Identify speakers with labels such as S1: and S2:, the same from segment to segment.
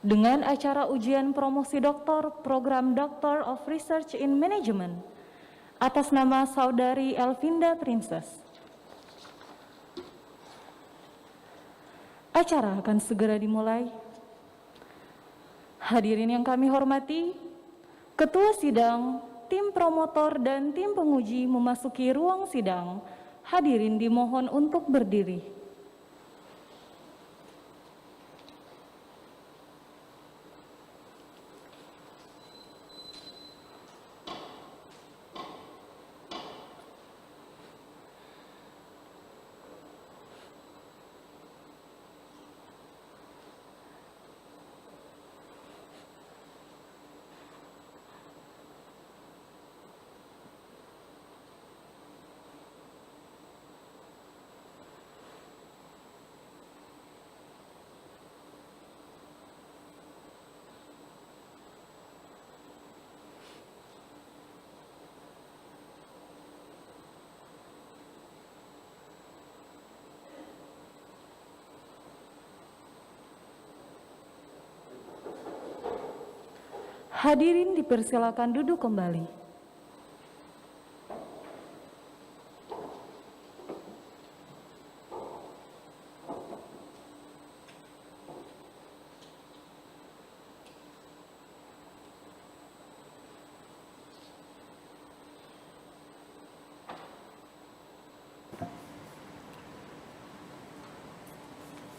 S1: dengan acara ujian promosi doktor program Doctor of Research in Management atas nama Saudari Elvinda Princess. Acara akan segera dimulai. Hadirin yang kami hormati, Ketua Sidang, tim promotor, dan tim penguji memasuki ruang sidang. Hadirin dimohon untuk berdiri. Hadirin dipersilakan duduk kembali.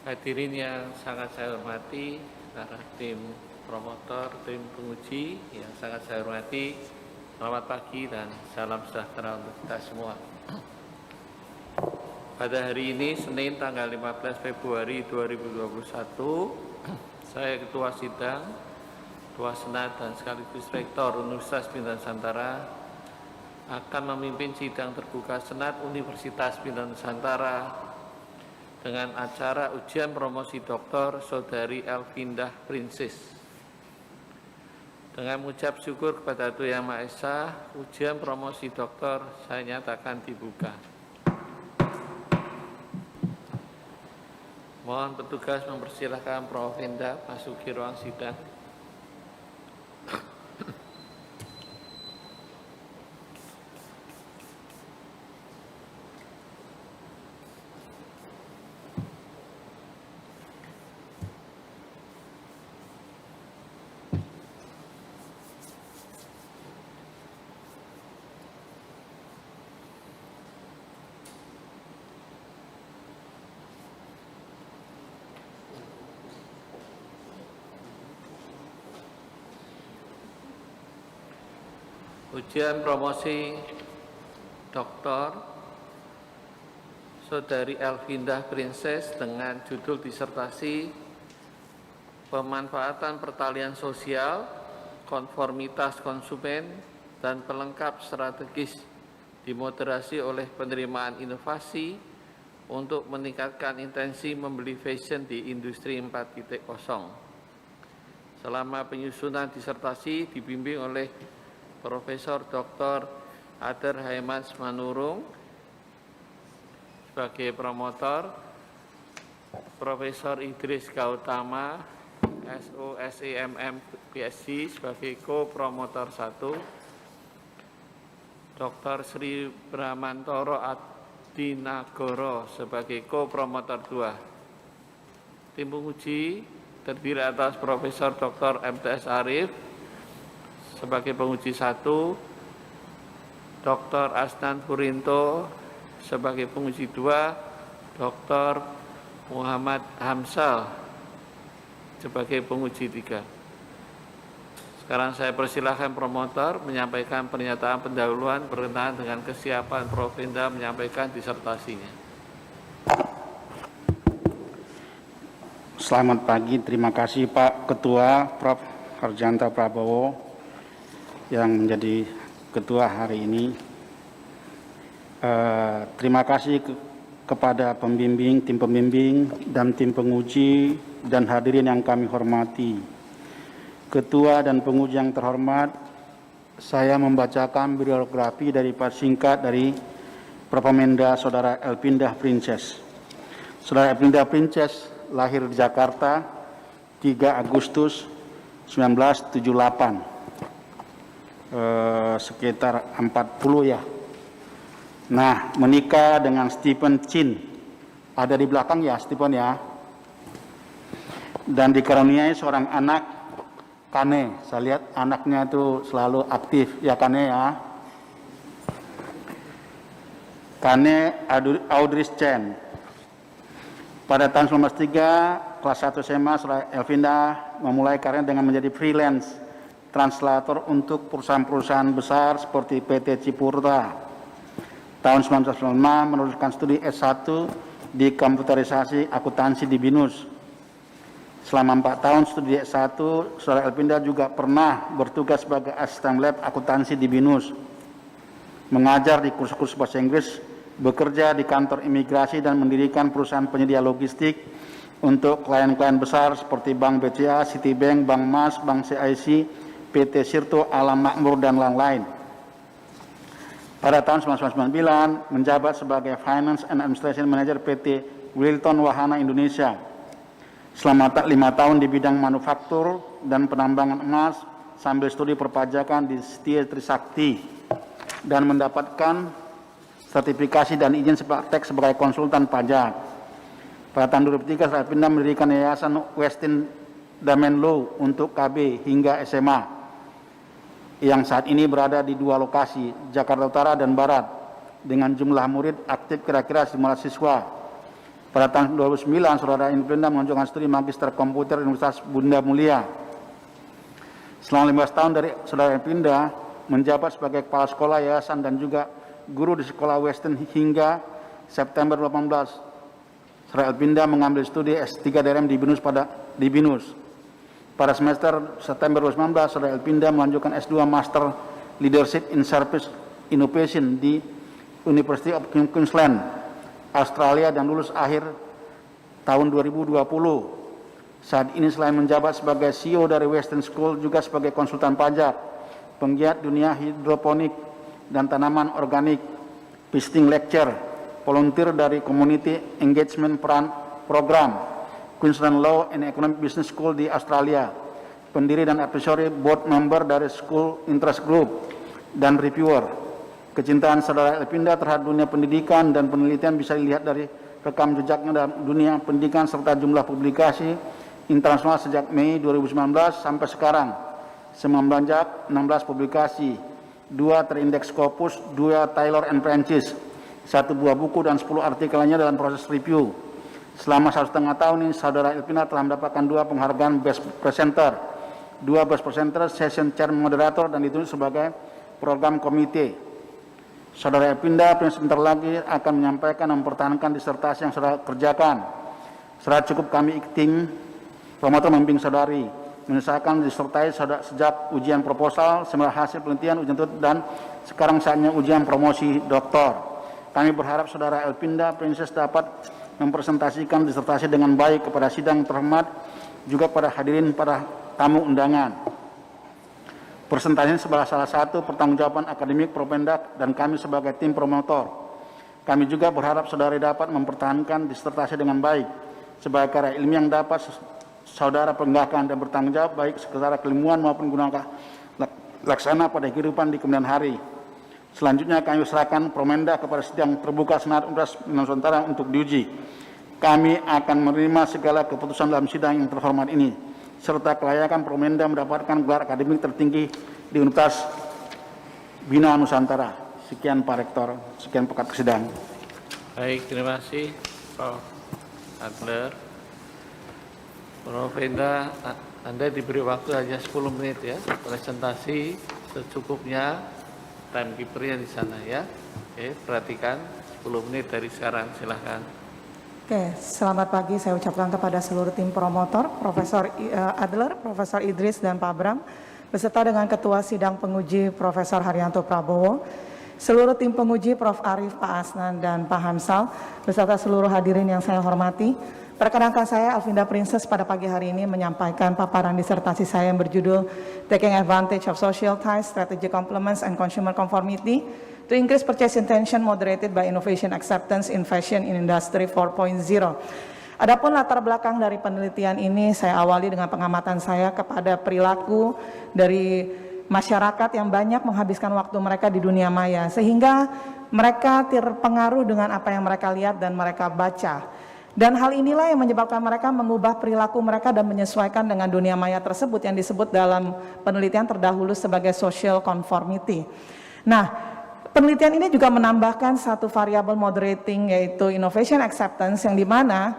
S2: Hadirin yang sangat saya hormati, para tim promotor, tim penguji yang sangat saya hormati, selamat pagi dan salam sejahtera untuk kita semua. Pada hari ini, Senin tanggal 15 Februari 2021, saya Ketua Sidang, Ketua Senat dan sekaligus Rektor Universitas Bintang Nusantara akan memimpin sidang terbuka Senat Universitas Bintang Nusantara dengan acara ujian promosi doktor Saudari Elvinda Princess. Dengan mengucap syukur kepada Tuhan Yang Maha Esa, ujian promosi doktor saya nyatakan dibuka. Mohon petugas mempersilahkan Prof. Elvinda masuki ruang sidang. Ujian promosi doktor Saudari Elvinda Princess dengan judul disertasi Pemanfaatan Pertalian Sosial, Konformitas Konsumen, dan Pelengkap Strategis dimoderasi oleh penerimaan inovasi untuk meningkatkan intensi membeli fashion di industri 4.0. Selama penyusunan disertasi dibimbing oleh Profesor Dr. Ader Haimans Manurung sebagai promotor, Profesor Idris Gautama, SOSEMM PhD sebagai co-promotor 1, Dr. Sri Bramantoro Adinagoro sebagai co-promotor 2. Tim penguji terdiri atas Profesor Dr. MTS Arif sebagai penguji 1, Dr. Asnan Purinto sebagai penguji 2, Dr. Muhammad Hamsal sebagai penguji 3. Sekarang saya persilahkan promotor menyampaikan pernyataan pendahuluan berkenaan dengan kesiapan Prof. Elvinda menyampaikan disertasinya.
S3: Selamat pagi, terima kasih Pak Ketua Prof. Harjanta Prabowo yang menjadi ketua hari ini. Terima kasih kepada pembimbing, tim pembimbing, dan tim penguji, dan hadirin yang kami hormati. Ketua dan penguji yang terhormat, saya membacakan biografi dari singkat dari Prof. Menda Saudara Elvinda Princess. Saudara Elvinda Princess lahir di Jakarta 3 Agustus 1978, sekitar 40 ya. Nah, menikah dengan Stephen Chin, ada di belakang ya Stephen ya, dan dikaruniai seorang anak, Kane. Saya lihat anaknya itu selalu aktif ya, Kane ya. Kane Audrey Chen. Pada tahun 1993, kelas 1 SMA, Saudara Elvinda memulai karirnya dengan menjadi freelance translator untuk perusahaan-perusahaan besar seperti PT Cipurta. Tahun 1995 meneruskan studi S1 di komputerisasi akuntansi di BINUS. Selama 4 tahun studi S1, Saudara Elvinda juga pernah bertugas sebagai asisten lab akuntansi di BINUS, mengajar di kursus-kursus bahasa Inggris, bekerja di kantor imigrasi, dan mendirikan perusahaan penyedia logistik untuk klien-klien besar seperti Bank BCA, Citibank, Bank Mas, Bank CIC, PT Sirto, Alam Makmur, dan lain-lain. Pada tahun 1999 menjabat sebagai Finance and Administration Manager PT Wilton Wahana Indonesia. Selama 5 tahun di bidang manufaktur dan penambangan emas sambil studi perpajakan di Setia Trisakti dan mendapatkan sertifikasi dan izin praktek sebagai konsultan pajak. Pada tahun 2003 Saudara Elvinda mendirikan Yayasan Westin Damenlo untuk KB hingga SMA, yang saat ini berada di 2 lokasi, Jakarta Utara dan Barat, dengan jumlah murid aktif kira-kira 15 siswa. Pada tahun 2009, Saudara Elvinda mengajukan studi Magister Komputer di Universitas Bunda Mulia. Selama 15 tahun dari Saudara Elvinda menjabat sebagai kepala sekolah yayasan dan juga guru di sekolah Westin hingga September 2018. Saudara Elvinda mengambil studi S3 DRM di BINUS. Pada semester September 2019, Saudara Elvinda melanjutkan S2 Master Leadership in Service Innovation di University of Queensland, Australia, dan lulus akhir tahun 2020. Saat ini selain menjabat sebagai CEO dari Western School, juga sebagai konsultan pajak, penggiat dunia hidroponik dan tanaman organik, visiting lecturer, volunteer dari Community Engagement Program, Queensland Law and Economic Business School di Australia, pendiri dan advisory board member dari School Interest Group, dan reviewer. Kecintaan Saudara Elvinda terhadap dunia pendidikan dan penelitian bisa dilihat dari rekam jejaknya dalam dunia pendidikan serta jumlah publikasi internasional sejak Mei 2019 sampai sekarang. 16 publikasi, 2 terindeks Scopus, 2 Taylor and Francis, 1 buah buku, dan 10 artikel lainnya dalam proses review. Selama 1,5 tahun ini, Saudara Elvinda telah mendapatkan 2 penghargaan Best Presenter, 2 Best Presenter, Session Chair Moderator, dan ditunjuk sebagai program komite. Saudara Elvinda sebentar lagi akan menyampaikan dan mempertahankan disertasi yang saudara kerjakan. Setelah cukup kami tim promotor membimbing saudari menyelesaikan disertasi sejak ujian proposal, semua hasil penelitian, ujian tutur, dan sekarang saatnya ujian promosi doktor. Kami berharap Saudara Elvinda Princess dapat mempresentasikan disertasi dengan baik kepada sidang terhormat, juga pada hadirin para tamu undangan. Presentasi sebagai salah satu pertanggungjawaban akademik Propendak dan kami sebagai tim promotor. Kami juga berharap saudari dapat mempertahankan disertasi dengan baik sebagai karya ilmiah yang dapat saudara perbanggakan dan bertanggung jawab baik secara keilmuan maupun guna laksana pada kehidupan di kemudian hari. Selanjutnya kami serahkan Promendak kepada sidang terbuka Senat Universitas Nusantara untuk diuji. Kami akan menerima segala keputusan dalam sidang yang terhormat ini, serta kelayakan Promenda mendapatkan gelar akademik tertinggi di Universitas Bina Nusantara. Sekian Pak Rektor, sekian pekat kesidang.
S2: Baik, terima kasih Prof. Adler. Prof. Enda, Anda diberi waktu hanya 10 menit ya, presentasi secukupnya, timekeeper-nya di sana ya. Oke, perhatikan 10 menit dari sekarang, silahkan.
S4: Oke, selamat pagi saya ucapkan kepada seluruh tim promotor, Profesor Adler, Profesor Idris, dan Pak Bram, beserta dengan Ketua Sidang Penguji Profesor Haryanto Prabowo, seluruh tim penguji Prof. Arif, Pak Asnan, dan Pak Hamsal, beserta seluruh hadirin yang saya hormati. Perkenalkan saya Elvinda Princess pada pagi hari ini menyampaikan paparan disertasi saya yang berjudul Taking Advantage of Social Ties, Strategic Complements, and Consumer Conformity to Increase Purchase Intention Moderated by Innovation Acceptance in Fashion in Industry 4.0. Adapun latar belakang dari penelitian ini saya awali dengan pengamatan saya kepada perilaku dari masyarakat yang banyak menghabiskan waktu mereka di dunia maya, sehingga mereka terpengaruh dengan apa yang mereka lihat dan mereka baca. Dan hal inilah yang menyebabkan mereka mengubah perilaku mereka dan menyesuaikan dengan dunia maya tersebut yang disebut dalam penelitian terdahulu sebagai social conformity. Nah, penelitian ini juga menambahkan satu variabel moderating, yaitu innovation acceptance, yang dimana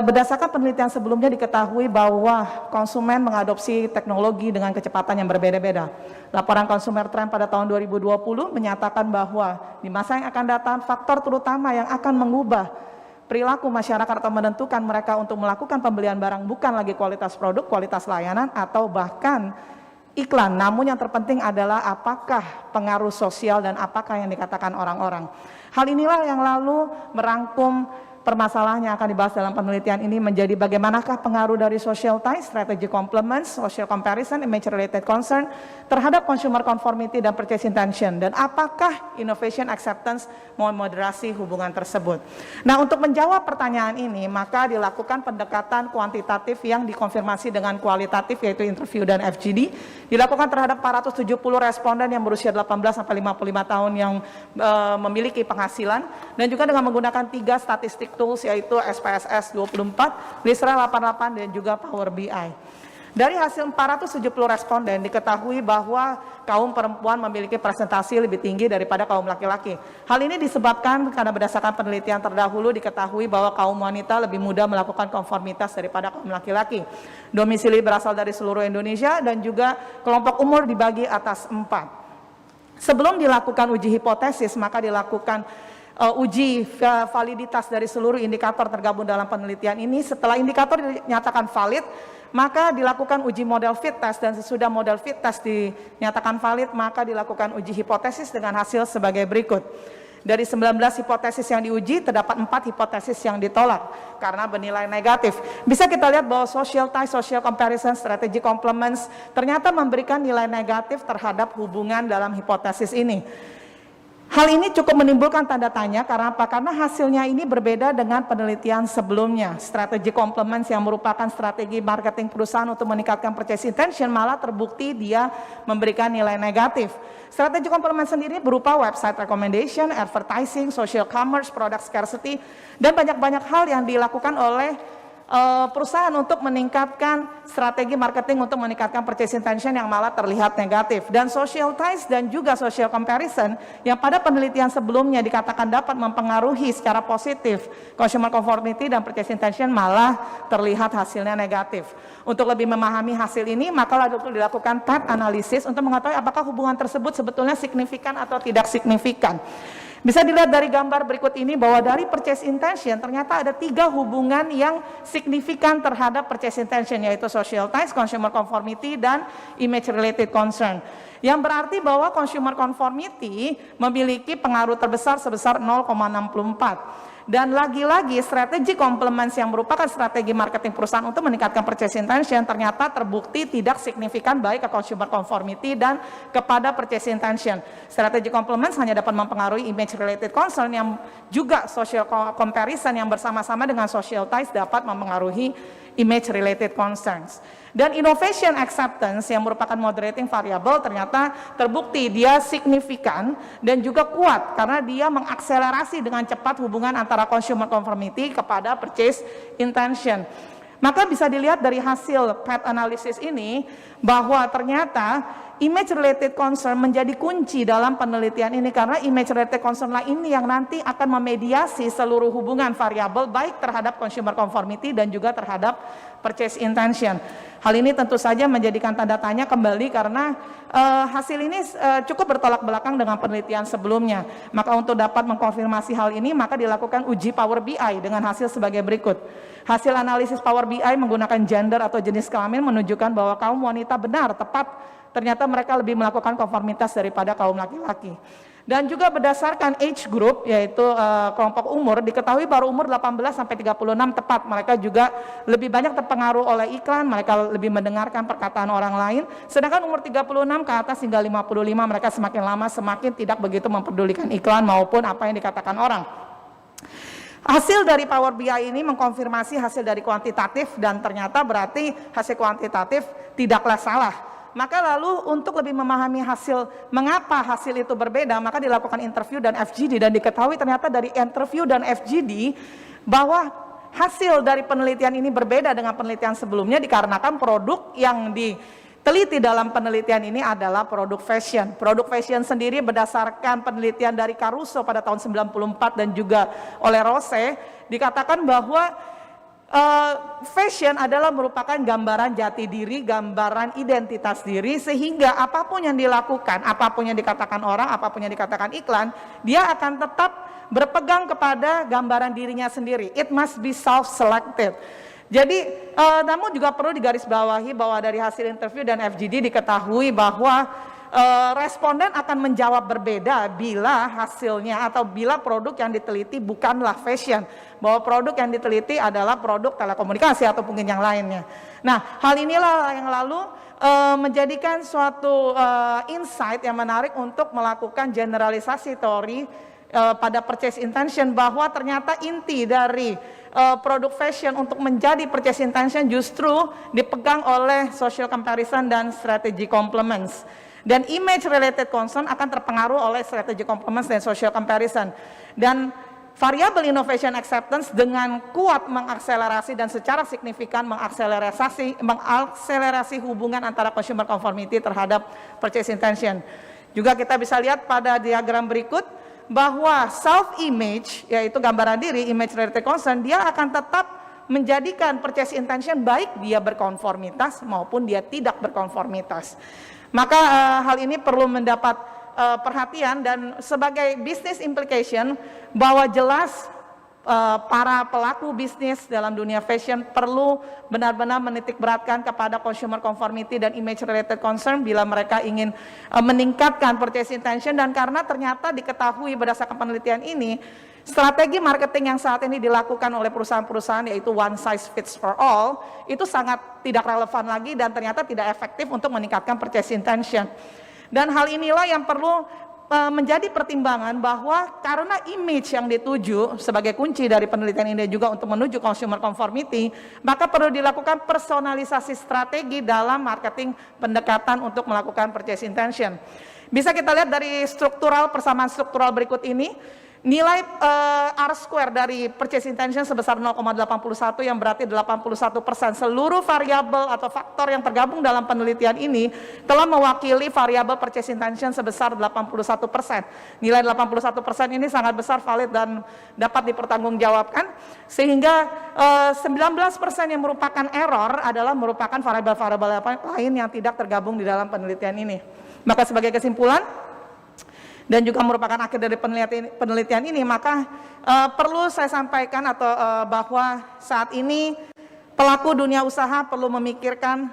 S4: berdasarkan penelitian sebelumnya diketahui bahwa konsumen mengadopsi teknologi dengan kecepatan yang berbeda-beda. Laporan Consumer Trend pada tahun 2020 menyatakan bahwa di masa yang akan datang faktor terutama yang akan mengubah perilaku masyarakat atau menentukan mereka untuk melakukan pembelian barang bukan lagi kualitas produk, kualitas layanan, atau bahkan iklan. Namun yang terpenting adalah apakah pengaruh sosial dan apakah yang dikatakan orang-orang. Hal inilah yang lalu merangkum permasalahan yang akan dibahas dalam penelitian ini menjadi bagaimanakah pengaruh dari social ties, strategy complements, social comparison, image related concern terhadap consumer conformity dan purchase intention, dan apakah innovation acceptance memoderasi hubungan tersebut. Nah, untuk menjawab pertanyaan ini maka dilakukan pendekatan kuantitatif yang dikonfirmasi dengan kualitatif, yaitu interview dan FGD, dilakukan terhadap 470 responden yang berusia 18 sampai 55 tahun yang memiliki penghasilan, dan juga dengan menggunakan 3 statistik tools, yaitu SPSS 24, Listra 88, dan juga Power BI. Dari hasil 470 responden diketahui bahwa kaum perempuan memiliki presentasi lebih tinggi daripada kaum laki-laki. Hal ini disebabkan karena berdasarkan penelitian terdahulu diketahui bahwa kaum wanita lebih mudah melakukan konformitas daripada kaum laki-laki. Domisili berasal dari seluruh Indonesia dan juga kelompok umur dibagi atas 4. Sebelum dilakukan uji hipotesis maka dilakukan uji validitas dari seluruh indikator tergabung dalam penelitian ini. Setelah indikator dinyatakan valid, maka dilakukan uji model fit test, dan sesudah model fit test dinyatakan valid, maka dilakukan uji hipotesis dengan hasil sebagai berikut. Dari 19 hipotesis yang diuji, terdapat 4 hipotesis yang ditolak karena bernilai negatif. Bisa kita lihat bahwa social ties, social comparison, strategy complements ternyata memberikan nilai negatif terhadap hubungan dalam hipotesis ini. Hal ini cukup menimbulkan tanda tanya karena apa? Karena hasilnya ini berbeda dengan penelitian sebelumnya. Strategi complements yang merupakan strategi marketing perusahaan untuk meningkatkan purchase intention malah terbukti dia memberikan nilai negatif. Strategi complements sendiri berupa website recommendation, advertising, social commerce, product scarcity, dan banyak-banyak hal yang dilakukan oleh perusahaan untuk meningkatkan strategi marketing untuk meningkatkan purchase intention yang malah terlihat negatif. Dan social ties dan juga social comparison yang pada penelitian sebelumnya dikatakan dapat mempengaruhi secara positif consumer conformity dan purchase intention malah terlihat hasilnya negatif. Untuk lebih memahami hasil ini maka lalu dilakukan path analysis untuk mengetahui apakah hubungan tersebut sebetulnya signifikan atau tidak signifikan. Bisa dilihat dari gambar berikut ini bahwa dari purchase intention ternyata ada 3 hubungan yang signifikan terhadap purchase intention, yaitu social ties, consumer conformity, dan image related concern. Yang berarti bahwa consumer conformity memiliki pengaruh terbesar sebesar 0,64. Dan lagi-lagi strategi complements yang merupakan strategi marketing perusahaan untuk meningkatkan purchase intention ternyata terbukti tidak signifikan baik ke consumer conformity dan kepada purchase intention. Strategi complements hanya dapat mempengaruhi image related concern yang juga social comparison yang bersama-sama dengan social ties dapat mempengaruhi image related concerns. Dan innovation acceptance yang merupakan moderating variable ternyata terbukti dia signifikan dan juga kuat karena dia mengakselerasi dengan cepat hubungan antara consumer conformity kepada purchase intention. Maka bisa dilihat dari hasil path analysis ini bahwa ternyata image related concern menjadi kunci dalam penelitian ini karena image related concern lah ini yang nanti akan memediasi seluruh hubungan variabel baik terhadap consumer conformity dan juga terhadap purchase intention. Hal ini tentu saja menjadikan tanda tanya kembali karena hasil ini cukup bertolak belakang dengan penelitian sebelumnya. Maka untuk dapat mengkonfirmasi hal ini maka dilakukan uji Power BI dengan hasil sebagai berikut. Hasil analisis Power BI menggunakan gender atau jenis kelamin menunjukkan bahwa kaum wanita benar tepat ternyata mereka lebih melakukan konformitas daripada kaum laki-laki. Dan juga berdasarkan age group, yaitu kelompok umur, diketahui baru umur 18 sampai 36 tepat. Mereka juga lebih banyak terpengaruh oleh iklan, mereka lebih mendengarkan perkataan orang lain. Sedangkan umur 36 ke atas hingga 55 mereka semakin lama semakin tidak begitu mempedulikan iklan maupun apa yang dikatakan orang. Hasil dari Power BI ini mengkonfirmasi hasil dari kuantitatif dan ternyata berarti hasil kuantitatif tidaklah salah. Maka lalu untuk lebih memahami mengapa hasil itu berbeda, maka dilakukan interview dan FGD dan diketahui ternyata dari interview dan FGD bahwa hasil dari penelitian ini berbeda dengan penelitian sebelumnya dikarenakan produk yang diteliti dalam penelitian ini adalah produk fashion. Produk fashion sendiri berdasarkan penelitian dari Caruso pada tahun 94 dan juga oleh Rose, dikatakan bahwa fashion adalah merupakan gambaran jati diri, gambaran identitas diri, sehingga apapun yang dilakukan, apapun yang dikatakan orang, apapun yang dikatakan iklan, dia akan tetap berpegang kepada gambaran dirinya sendiri. It must be self-selected. Jadi namun juga perlu digarisbawahi bahwa dari hasil interview dan FGD diketahui bahwa responden akan menjawab berbeda bila hasilnya atau bila produk yang diteliti bukanlah fashion, bahwa produk yang diteliti adalah produk telekomunikasi atau mungkin yang lainnya. Nah, hal inilah yang lalu menjadikan suatu insight yang menarik untuk melakukan generalisasi teori pada purchase intention, bahwa ternyata inti dari produk fashion untuk menjadi purchase intention justru dipegang oleh social comparison dan strategy complements. Dan image related concern akan terpengaruh oleh strategy complements dan social comparison. Dan variable innovation acceptance dengan kuat mengakselerasi dan secara signifikan mengakselerasi hubungan antara consumer conformity terhadap purchase intention. Juga kita bisa lihat pada diagram berikut bahwa self image, yaitu gambaran diri, image related concern, dia akan tetap menjadikan purchase intention baik dia berkonformitas maupun dia tidak berkonformitas. Maka hal ini perlu mendapat perhatian, dan sebagai business implication bahwa jelas para pelaku bisnis dalam dunia fashion perlu benar-benar menitik beratkan kepada consumer conformity dan image related concern bila mereka ingin meningkatkan purchase intention. Dan karena ternyata diketahui berdasarkan penelitian ini, strategi marketing yang saat ini dilakukan oleh perusahaan-perusahaan yaitu one size fits for all itu sangat tidak relevan lagi dan ternyata tidak efektif untuk meningkatkan purchase intention. Dan hal inilah yang perlu menjadi pertimbangan, bahwa karena image yang dituju sebagai kunci dari penelitian ini juga untuk menuju consumer conformity, maka perlu dilakukan personalisasi strategi dalam marketing pendekatan untuk melakukan purchase intention. Bisa kita lihat dari persamaan struktural berikut ini. Nilai R-square dari purchase intention sebesar 0,81 yang berarti 81%. Seluruh variabel atau faktor yang tergabung dalam penelitian ini telah mewakili variabel purchase intention sebesar 81%. Nilai 81% ini sangat besar, valid dan dapat dipertanggungjawabkan, sehingga 19% yang merupakan error adalah merupakan variabel-variabel lain yang tidak tergabung di dalam penelitian ini. Maka sebagai kesimpulan, dan juga merupakan akhir dari penelitian ini, maka perlu saya sampaikan bahwa saat ini pelaku dunia usaha perlu memikirkan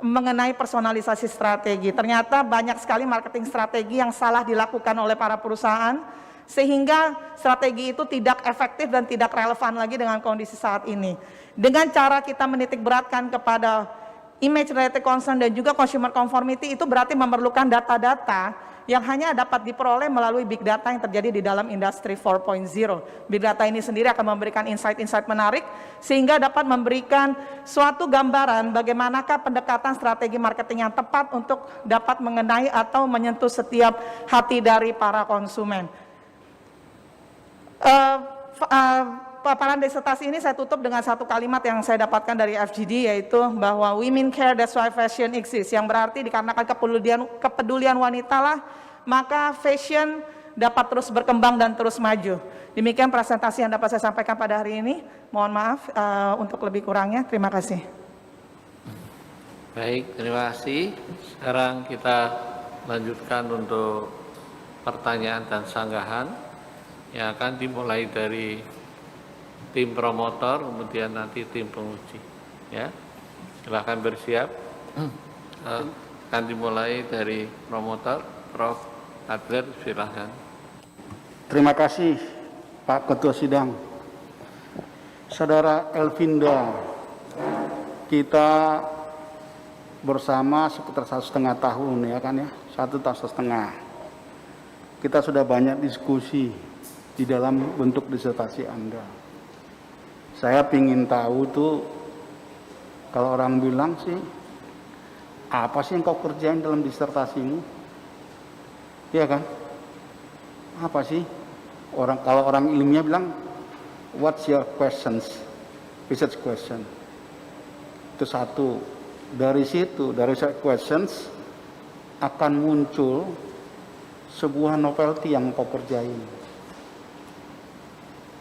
S4: mengenai personalisasi strategi. Ternyata banyak sekali marketing strategi yang salah dilakukan oleh para perusahaan, sehingga strategi itu tidak efektif dan tidak relevan lagi dengan kondisi saat ini. Dengan cara kita menitik beratkan kepada image related concern dan juga consumer conformity, itu berarti memerlukan data-data yang hanya dapat diperoleh melalui big data yang terjadi di dalam industri 4.0. Big data ini sendiri akan memberikan insight-insight menarik sehingga dapat memberikan suatu gambaran bagaimanakah pendekatan strategi marketing yang tepat untuk dapat mengenai atau menyentuh setiap hati dari para konsumen. Paparan disertasi ini saya tutup dengan satu kalimat yang saya dapatkan dari FGD, yaitu bahwa women care, that's why fashion exists, yang berarti dikarenakan kepedulian wanita lah, maka fashion dapat terus berkembang dan terus maju. Demikian presentasi yang dapat saya sampaikan pada hari ini. Mohon maaf untuk lebih kurangnya. Terima kasih.
S2: Baik, terima kasih. Sekarang kita lanjutkan untuk pertanyaan dan sanggahan yang akan dimulai dari tim promotor, kemudian nanti tim penguji. Ya, silakan bersiap. Akan dimulai dari promotor, Prof. Adler, silakan.
S3: Terima kasih Pak Ketua Sidang. Saudara Elvinda, kita bersama sekitar 1,5 tahun ya kan ya, 1,5 tahun. Kita sudah banyak diskusi di dalam bentuk disertasi Anda. Saya ingin tahu tuh, kalau orang bilang sih, apa sih yang kau kerjain dalam disertasimu? Iya kan? Apa sih? Kalau orang ilmiah bilang, what's your questions? Research question. Itu satu. Dari situ, dari research questions, akan muncul sebuah novelty yang kau kerjain.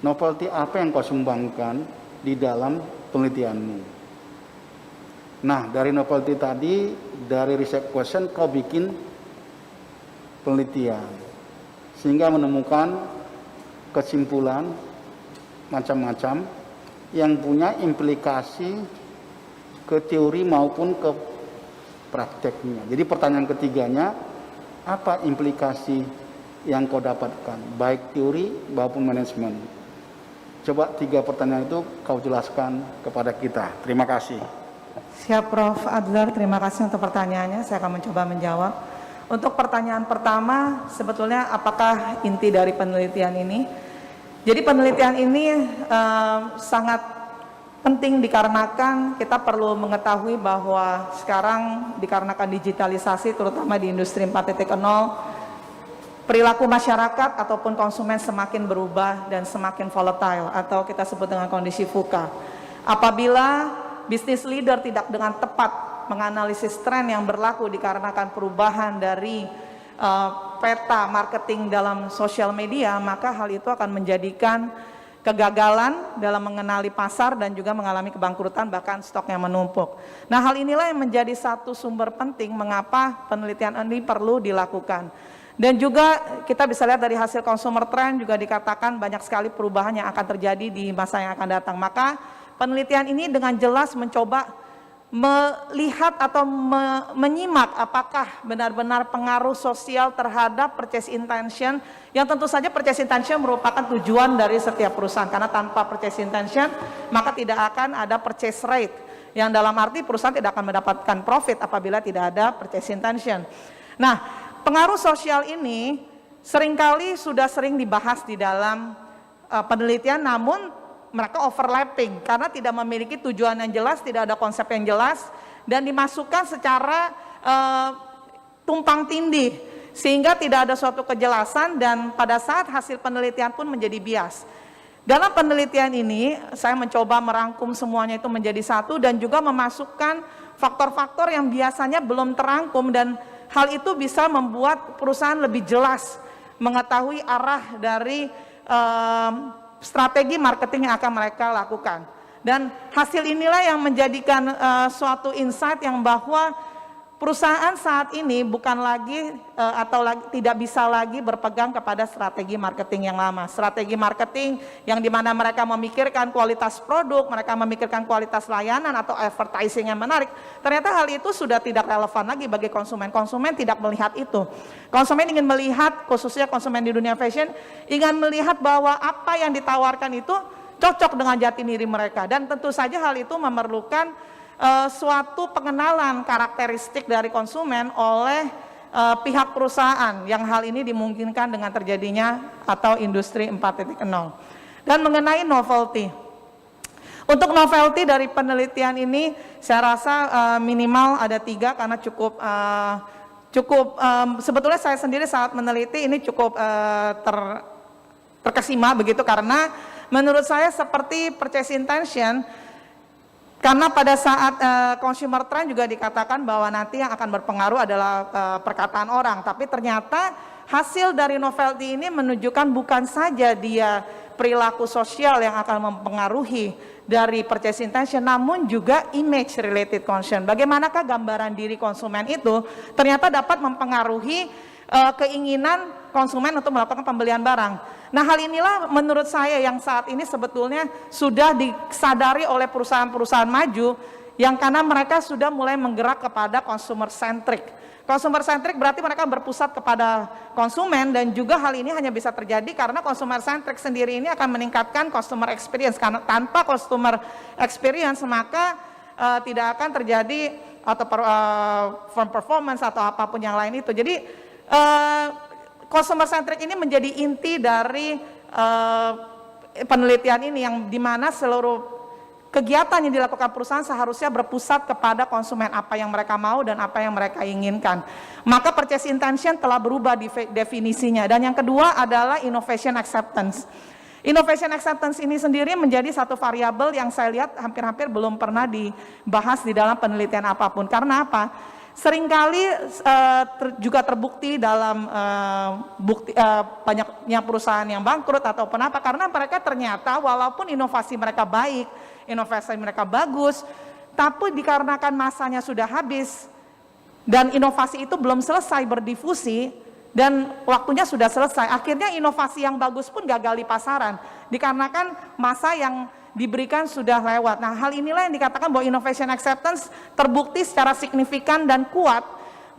S3: Novelty apa yang kau sumbangkan di dalam penelitianmu. Nah, dari novelty tadi, dari research question kau bikin penelitian. Sehingga menemukan kesimpulan macam-macam yang punya implikasi ke teori maupun ke prakteknya. Jadi pertanyaan ketiganya, apa implikasi yang kau dapatkan, baik teori maupun manajemen? Coba 3 pertanyaan itu kau jelaskan kepada kita. Terima kasih.
S4: Siap Prof. Adler, terima kasih untuk pertanyaannya. Saya akan mencoba menjawab. Untuk pertanyaan pertama, sebetulnya apakah inti dari penelitian ini? Jadi penelitian ini sangat penting dikarenakan kita perlu mengetahui bahwa sekarang dikarenakan digitalisasi terutama di industri 4.0, perilaku masyarakat ataupun konsumen semakin berubah dan semakin volatile atau kita sebut dengan kondisi VUCA. Apabila bisnis leader tidak dengan tepat menganalisis tren yang berlaku dikarenakan perubahan dari peta marketing dalam sosial media, maka hal itu akan menjadikan kegagalan dalam mengenali pasar dan juga mengalami kebangkrutan bahkan stoknya menumpuk. Nah, hal inilah yang menjadi satu sumber penting mengapa penelitian ini perlu dilakukan. Dan juga kita bisa lihat dari hasil consumer trend juga dikatakan banyak sekali perubahan yang akan terjadi di masa yang akan datang. Maka penelitian ini dengan jelas mencoba melihat atau menyimak apakah benar-benar pengaruh sosial terhadap purchase intention, yang tentu saja purchase intention merupakan tujuan dari setiap perusahaan, karena tanpa purchase intention maka tidak akan ada purchase rate, yang dalam arti perusahaan tidak akan mendapatkan profit apabila tidak ada purchase intention. Nah, pengaruh sosial ini seringkali sudah sering dibahas di dalam penelitian, namun mereka overlapping karena tidak memiliki tujuan yang jelas, tidak ada konsep yang jelas, dan dimasukkan secara tumpang tindih sehingga tidak ada suatu kejelasan, dan pada saat hasil penelitian pun menjadi bias. Dalam penelitian ini saya mencoba merangkum semuanya itu menjadi satu dan juga memasukkan faktor-faktor yang biasanya belum terangkum, dan hal itu bisa membuat perusahaan lebih jelas mengetahui arah dari strategi marketing yang akan mereka lakukan. Dan hasil inilah yang menjadikan suatu insight yang bahwa perusahaan saat ini bukan lagi tidak bisa lagi berpegang kepada strategi marketing yang lama. Strategi marketing yang dimana mereka memikirkan kualitas produk, mereka memikirkan kualitas layanan atau advertising yang menarik. Ternyata hal itu sudah tidak relevan lagi bagi konsumen. Konsumen tidak melihat itu. Konsumen ingin melihat, khususnya konsumen di dunia fashion, ingin melihat bahwa apa yang ditawarkan itu cocok dengan jati diri mereka. Dan tentu saja hal itu memerlukan suatu pengenalan karakteristik dari konsumen oleh pihak perusahaan, yang hal ini dimungkinkan dengan terjadinya atau industri 4.0. Dan mengenai novelty, untuk novelty dari penelitian ini saya rasa minimal ada 3 karena cukup sebetulnya saya sendiri saat meneliti ini cukup terkesima begitu, karena menurut saya seperti purchase intention. Karena pada saat consumer trend juga dikatakan bahwa nanti yang akan berpengaruh adalah perkataan orang, tapi ternyata hasil dari novelty ini menunjukkan bukan saja dia perilaku sosial yang akan mempengaruhi dari purchase intention, namun juga image related concern. Bagaimanakah gambaran diri konsumen itu ternyata dapat mempengaruhi keinginan konsumen untuk melakukan pembelian barang. Nah, hal inilah menurut saya yang saat ini sebetulnya sudah disadari oleh perusahaan-perusahaan maju, yang karena mereka sudah mulai menggerak kepada consumer centric. Consumer centric berarti mereka berpusat kepada konsumen, dan juga hal ini hanya bisa terjadi karena consumer centric sendiri ini akan meningkatkan customer experience, karena tanpa customer experience maka tidak akan terjadi atau performance atau apapun yang lain itu. Jadi customer centric ini menjadi inti dari penelitian ini yang dimana seluruh kegiatan yang dilakukan perusahaan seharusnya berpusat kepada konsumen, apa yang mereka mau dan apa yang mereka inginkan. Maka purchase intention telah berubah definisinya. Dan yang kedua adalah innovation acceptance. Innovation acceptance ini sendiri menjadi satu variabel yang saya lihat hampir-hampir belum pernah dibahas di dalam penelitian apapun. Karena apa? Seringkali juga terbukti dalam banyaknya perusahaan yang bangkrut atau kenapa, karena mereka ternyata walaupun inovasi mereka baik, inovasi mereka bagus, tapi dikarenakan masanya sudah habis dan inovasi itu belum selesai berdifusi dan waktunya sudah selesai, akhirnya inovasi yang bagus pun gagal di pasaran dikarenakan masa yang diberikan sudah lewat. Nah, hal inilah yang dikatakan bahwa innovation acceptance terbukti secara signifikan dan kuat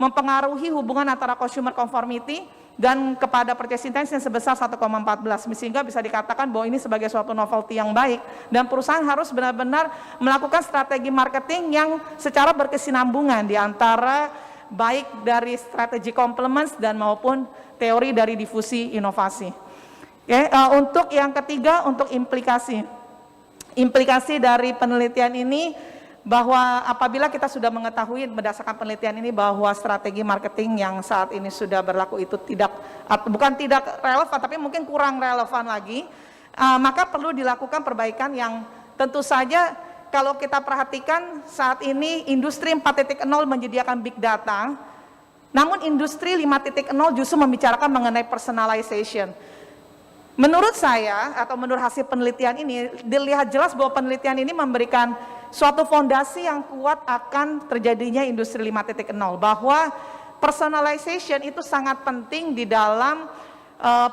S4: mempengaruhi hubungan antara consumer conformity dan kepada purchase intention sebesar 1,14, sehingga bisa dikatakan bahwa ini sebagai suatu novelty yang baik dan perusahaan harus benar-benar melakukan strategi marketing yang secara berkesinambungan di antara baik dari strategi complements dan maupun teori dari difusi inovasi. Untuk yang ketiga, untuk implikasi dari penelitian ini, bahwa apabila kita sudah mengetahui berdasarkan penelitian ini bahwa strategi marketing yang saat ini sudah berlaku itu bukan tidak relevan, tapi mungkin kurang relevan lagi, maka perlu dilakukan perbaikan yang tentu saja kalau kita perhatikan saat ini industri 4.0 menyediakan big data, namun industri 5.0 justru membicarakan mengenai personalization. Menurut saya atau menurut hasil penelitian ini dilihat jelas bahwa penelitian ini memberikan suatu fondasi yang kuat akan terjadinya industri 5.0, bahwa personalization itu sangat penting di dalam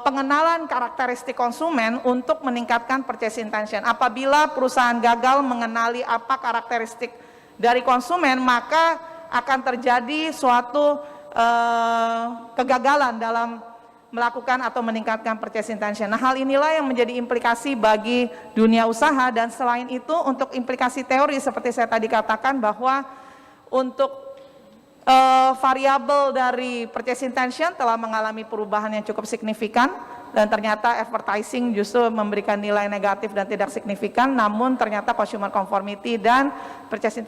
S4: pengenalan karakteristik konsumen untuk meningkatkan purchase intention. Apabila perusahaan gagal mengenali apa karakteristik dari konsumen, maka akan terjadi suatu kegagalan dalam melakukan atau meningkatkan purchase intention. Nah, hal inilah yang menjadi implikasi bagi dunia usaha, dan selain itu untuk implikasi teori seperti saya tadi katakan bahwa untuk variabel dari purchase intention telah mengalami perubahan yang cukup signifikan, dan ternyata advertising justru memberikan nilai negatif dan tidak signifikan, namun ternyata consumer conformity dan purchase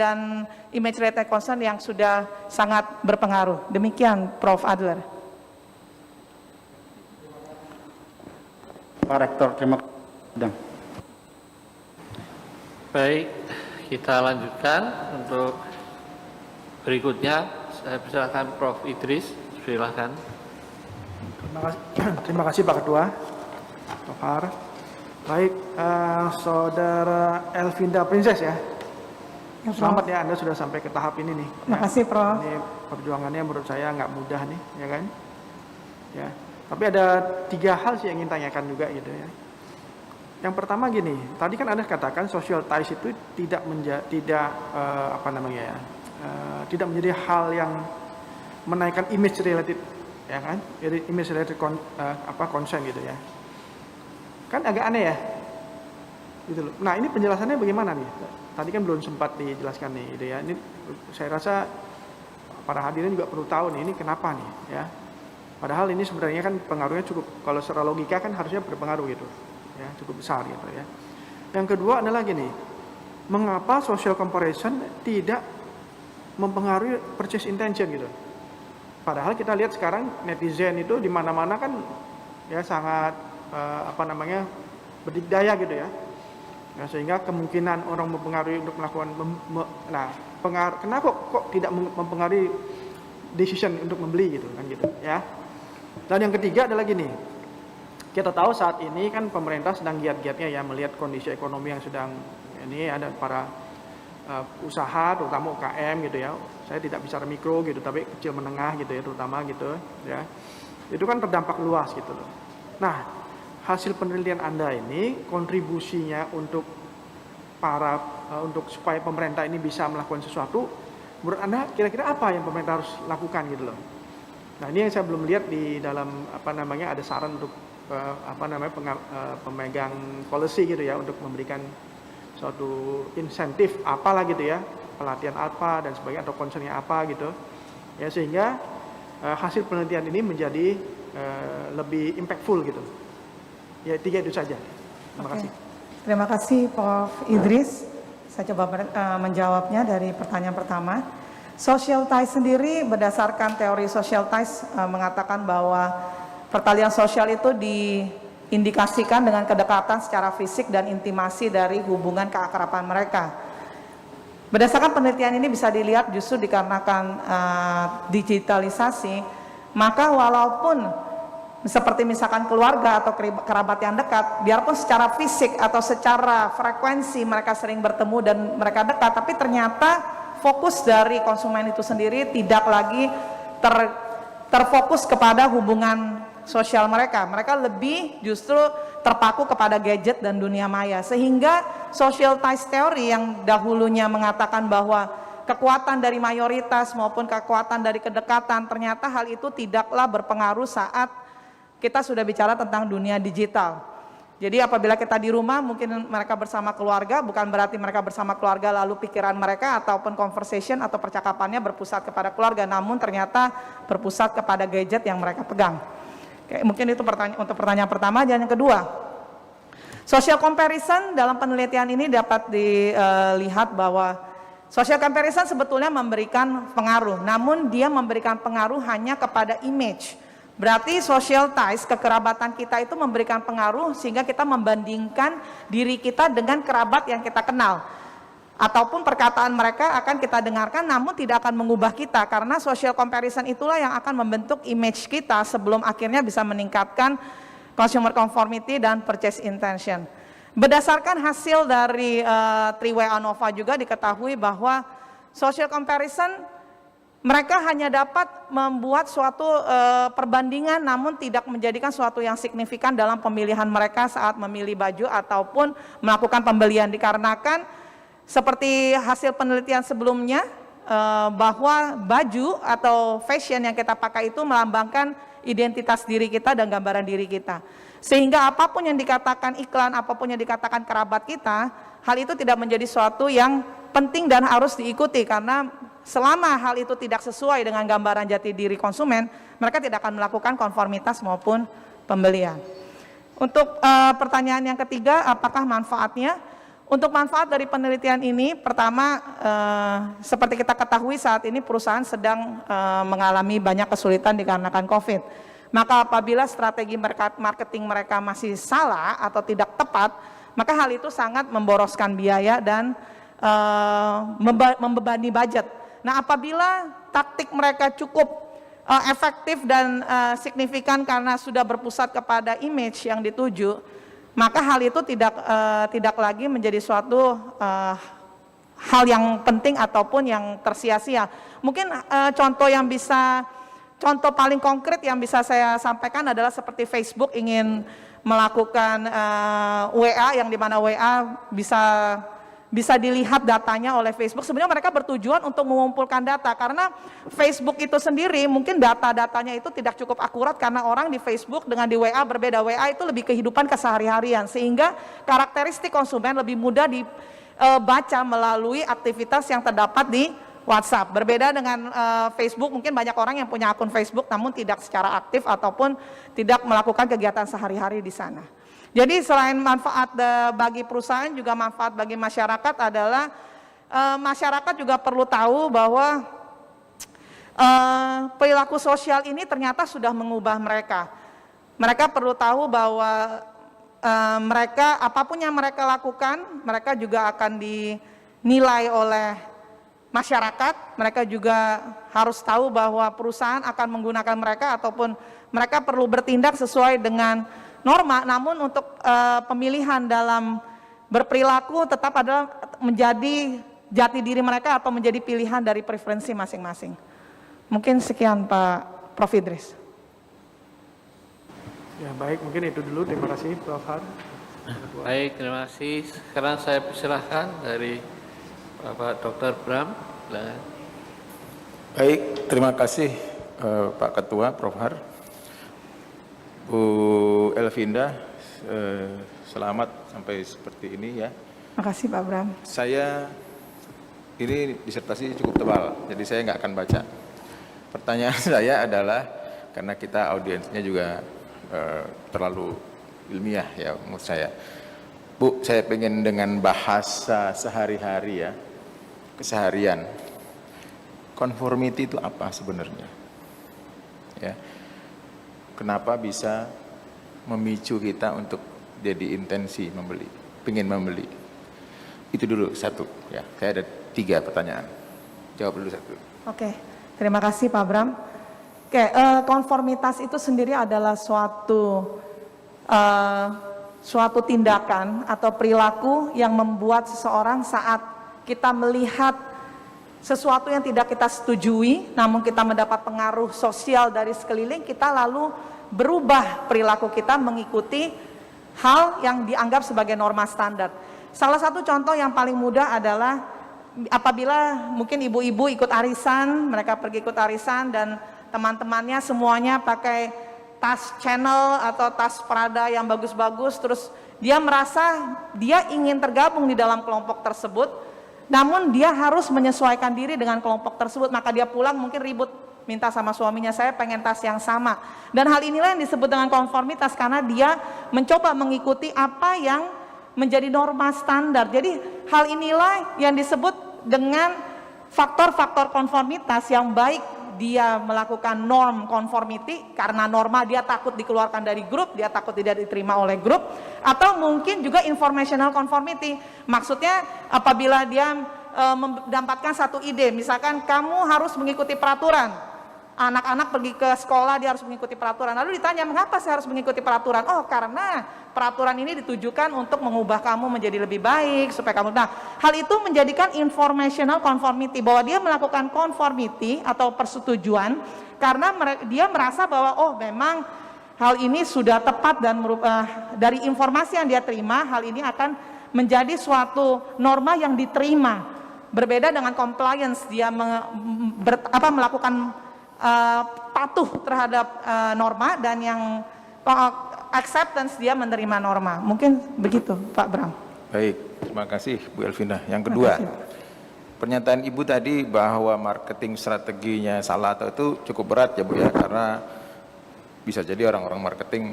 S4: dan image related concern yang sudah sangat berpengaruh. Demikian Prof. Adler.
S3: Pak Rektor, terima kasih.
S2: Baik, kita lanjutkan untuk berikutnya. Saya persilakan Prof. Idris, silakan.
S5: Terima kasih Pak Ketua, Prof. Har. Baik, Saudara Elvinda Princess ya. Selamat ya, Anda sudah sampai ke tahap ini nih.
S4: Terima kasih, Prof.
S5: Ini perjuangannya menurut saya nggak mudah nih, ya kan? Ya. Tapi ada 3 hal sih yang ingin tanyakan juga gitu ya. Yang pertama gini, tadi kan Anda katakan social ties itu tidak menjadi hal yang menaikkan image related, ya kan? Jadi image related concern gitu ya. Kan agak aneh ya. Gitu loh. Nah, ini penjelasannya bagaimana nih? Tadi kan belum sempat dijelaskan nih gitu ya. Ini saya rasa para hadirin juga perlu tahu nih ini kenapa nih ya. Padahal ini sebenarnya kan pengaruhnya cukup, kalau secara logika kan harusnya berpengaruh gitu, ya cukup besar gitu ya. Yang kedua adalah gini, mengapa social comparison tidak mempengaruhi purchase intention gitu? Padahal kita lihat sekarang netizen itu di mana-mana kan ya sangat berdikdaya gitu ya. Nah, sehingga kemungkinan orang mempengaruhi untuk melakukan, kenapa kok tidak mempengaruhi decision untuk membeli gitu kan gitu ya. Dan yang ketiga adalah gini, kita tahu saat ini kan pemerintah sedang giat-giatnya ya melihat kondisi ekonomi yang sedang ini, ada para usaha terutama UKM gitu ya. Saya tidak bicara mikro gitu, tapi kecil menengah gitu ya terutama gitu ya. Itu kan terdampak luas gitu loh. Nah, hasil penelitian Anda ini kontribusinya untuk untuk supaya pemerintah ini bisa melakukan sesuatu, menurut Anda kira-kira apa yang pemerintah harus lakukan gitu loh. Nah, ini yang saya belum lihat di dalam ada saran untuk pemegang policy gitu ya untuk memberikan suatu insentif apalah gitu ya, pelatihan apa dan sebagainya atau concernnya apa gitu. Ya, sehingga hasil penelitian ini menjadi lebih impactful gitu. Ya, 3 itu saja. Terima
S4: Oke.
S5: kasih.
S4: Terima kasih Prof. Idris. Saya coba menjawabnya dari pertanyaan pertama. Social ties sendiri berdasarkan teori social ties mengatakan bahwa pertalian sosial itu diindikasikan dengan kedekatan secara fisik dan intimasi dari hubungan keakraban mereka. Berdasarkan penelitian ini bisa dilihat justru dikarenakan digitalisasi, maka walaupun seperti misalkan keluarga atau kerabat yang dekat, biarpun secara fisik atau secara frekuensi mereka sering bertemu dan mereka dekat, tapi ternyata fokus dari konsumen itu sendiri tidak lagi terfokus kepada hubungan sosial mereka. Mereka lebih justru terpaku kepada gadget dan dunia maya, sehingga social ties theory yang dahulunya mengatakan bahwa kekuatan dari mayoritas maupun kekuatan dari kedekatan, ternyata hal itu tidaklah berpengaruh saat kita sudah bicara tentang dunia digital. Jadi apabila kita di rumah, mungkin mereka bersama keluarga, bukan berarti mereka bersama keluarga lalu pikiran mereka ataupun conversation atau percakapannya berpusat kepada keluarga, namun ternyata berpusat kepada gadget yang mereka pegang. Oke, mungkin itu untuk pertanyaan pertama. Dan yang kedua, social comparison dalam penelitian ini dapat dilihat bahwa social comparison sebetulnya memberikan pengaruh, namun dia memberikan pengaruh hanya kepada image. Berarti social ties, kekerabatan kita itu memberikan pengaruh sehingga kita membandingkan diri kita dengan kerabat yang kita kenal. Ataupun perkataan mereka akan kita dengarkan namun tidak akan mengubah kita, karena social comparison itulah yang akan membentuk image kita sebelum akhirnya bisa meningkatkan consumer conformity dan purchase intention. Berdasarkan hasil dari 3W ANOVA juga diketahui bahwa social comparison mereka hanya dapat membuat suatu perbandingan namun tidak menjadikan suatu yang signifikan dalam pemilihan mereka saat memilih baju ataupun melakukan pembelian, dikarenakan seperti hasil penelitian sebelumnya bahwa baju atau fashion yang kita pakai itu melambangkan identitas diri kita dan gambaran diri kita. Sehingga apapun yang dikatakan iklan, apapun yang dikatakan kerabat kita, hal itu tidak menjadi suatu yang penting dan harus diikuti, karena selama hal itu tidak sesuai dengan gambaran jati diri konsumen, mereka tidak akan melakukan konformitas maupun pembelian. Untuk pertanyaan yang ketiga, apakah manfaatnya? Untuk manfaat dari penelitian ini, pertama seperti kita ketahui saat ini perusahaan sedang mengalami banyak kesulitan dikarenakan COVID. Maka apabila strategi marketing mereka masih salah atau tidak tepat, maka hal itu sangat memboroskan biaya dan membebani budget. Nah, apabila taktik mereka cukup efektif dan signifikan karena sudah berpusat kepada image yang dituju, maka hal itu tidak lagi menjadi suatu hal yang penting ataupun yang tersia-sia. Mungkin contoh paling konkret yang bisa saya sampaikan adalah seperti Facebook ingin melakukan WA, yang dimana WA bisa dilihat datanya oleh Facebook. Sebenarnya mereka bertujuan untuk mengumpulkan data, karena Facebook itu sendiri mungkin data-datanya itu tidak cukup akurat, karena orang di Facebook dengan di WA berbeda. WA itu lebih kehidupan kesehari-harian, sehingga karakteristik konsumen lebih mudah dibaca melalui aktivitas yang terdapat di WhatsApp. Berbeda dengan Facebook, mungkin banyak orang yang punya akun Facebook namun tidak secara aktif ataupun tidak melakukan kegiatan sehari-hari di sana. Jadi selain manfaat bagi perusahaan, juga manfaat bagi masyarakat adalah masyarakat juga perlu tahu bahwa perilaku sosial ini ternyata sudah mengubah mereka. Mereka perlu tahu bahwa mereka, apapun yang mereka lakukan, mereka juga akan dinilai oleh masyarakat. Mereka juga harus tahu bahwa perusahaan akan menggunakan mereka ataupun mereka perlu bertindak sesuai dengan norma, namun untuk pemilihan dalam berperilaku tetap adalah menjadi jati diri mereka atau menjadi pilihan dari preferensi masing-masing. Mungkin sekian Pak Prof. Idris.
S5: Ya baik, mungkin itu dulu. Terima kasih Prof. Har.
S2: Baik, terima kasih. Sekarang saya persilahkan dari Bapak Dr. Bram.
S6: Baik, terima kasih Pak Ketua, Prof. Har. Bu Elvinda, selamat sampai seperti ini ya.
S4: Terima kasih Pak Bram.
S6: Saya, ini disertasi cukup tebal, jadi saya nggak akan baca. Pertanyaan saya adalah, karena kita audiensnya juga terlalu ilmiah ya menurut saya. Bu, saya pengen dengan bahasa sehari-hari ya, keseharian. Conformity itu apa sebenarnya? Ya. Kenapa bisa memicu kita untuk jadi intensi membeli, pengen membeli? Itu dulu satu ya. Saya ada 3 pertanyaan. Jawab dulu satu.
S4: Oke, terima kasih Pak Bram. Oke, konformitas itu sendiri adalah suatu tindakan atau perilaku yang membuat seseorang saat kita melihat sesuatu yang tidak kita setujui, namun kita mendapat pengaruh sosial dari sekeliling, kita lalu berubah perilaku kita mengikuti hal yang dianggap sebagai norma standar. Salah satu contoh yang paling mudah adalah apabila mungkin ibu-ibu ikut arisan, mereka pergi ikut arisan dan teman-temannya semuanya pakai tas Chanel atau tas Prada yang bagus-bagus, terus dia merasa dia ingin tergabung di dalam kelompok tersebut, namun dia harus menyesuaikan diri dengan kelompok tersebut, maka dia pulang mungkin ribut minta sama suaminya, saya pengen tas yang sama. Dan hal inilah yang disebut dengan konformitas, karena dia mencoba mengikuti apa yang menjadi norma standar. Jadi hal inilah yang disebut dengan faktor-faktor konformitas yang baik. Dia melakukan norm conformity karena norma, dia takut dikeluarkan dari grup, dia takut tidak diterima oleh grup, atau mungkin juga informational conformity. Maksudnya apabila dia mendapatkan satu ide, misalkan kamu harus mengikuti peraturan, anak-anak pergi ke sekolah dia harus mengikuti peraturan, lalu ditanya mengapa saya harus mengikuti peraturan? Oh, karena peraturan ini ditujukan untuk mengubah kamu menjadi lebih baik supaya kamu. Nah, hal itu menjadikan informational conformity, bahwa dia melakukan conformity atau persetujuan karena dia merasa bahwa oh memang hal ini sudah tepat dan dari informasi yang dia terima, hal ini akan menjadi suatu norma yang diterima. Berbeda dengan compliance, dia melakukan patuh terhadap norma, dan yang acceptance dia menerima norma. Mungkin begitu Pak Bram.
S6: Baik, terima kasih Bu Elvina. Yang kedua, pernyataan Ibu tadi bahwa marketing strateginya salah atau itu cukup berat ya Bu ya, karena bisa jadi orang-orang marketing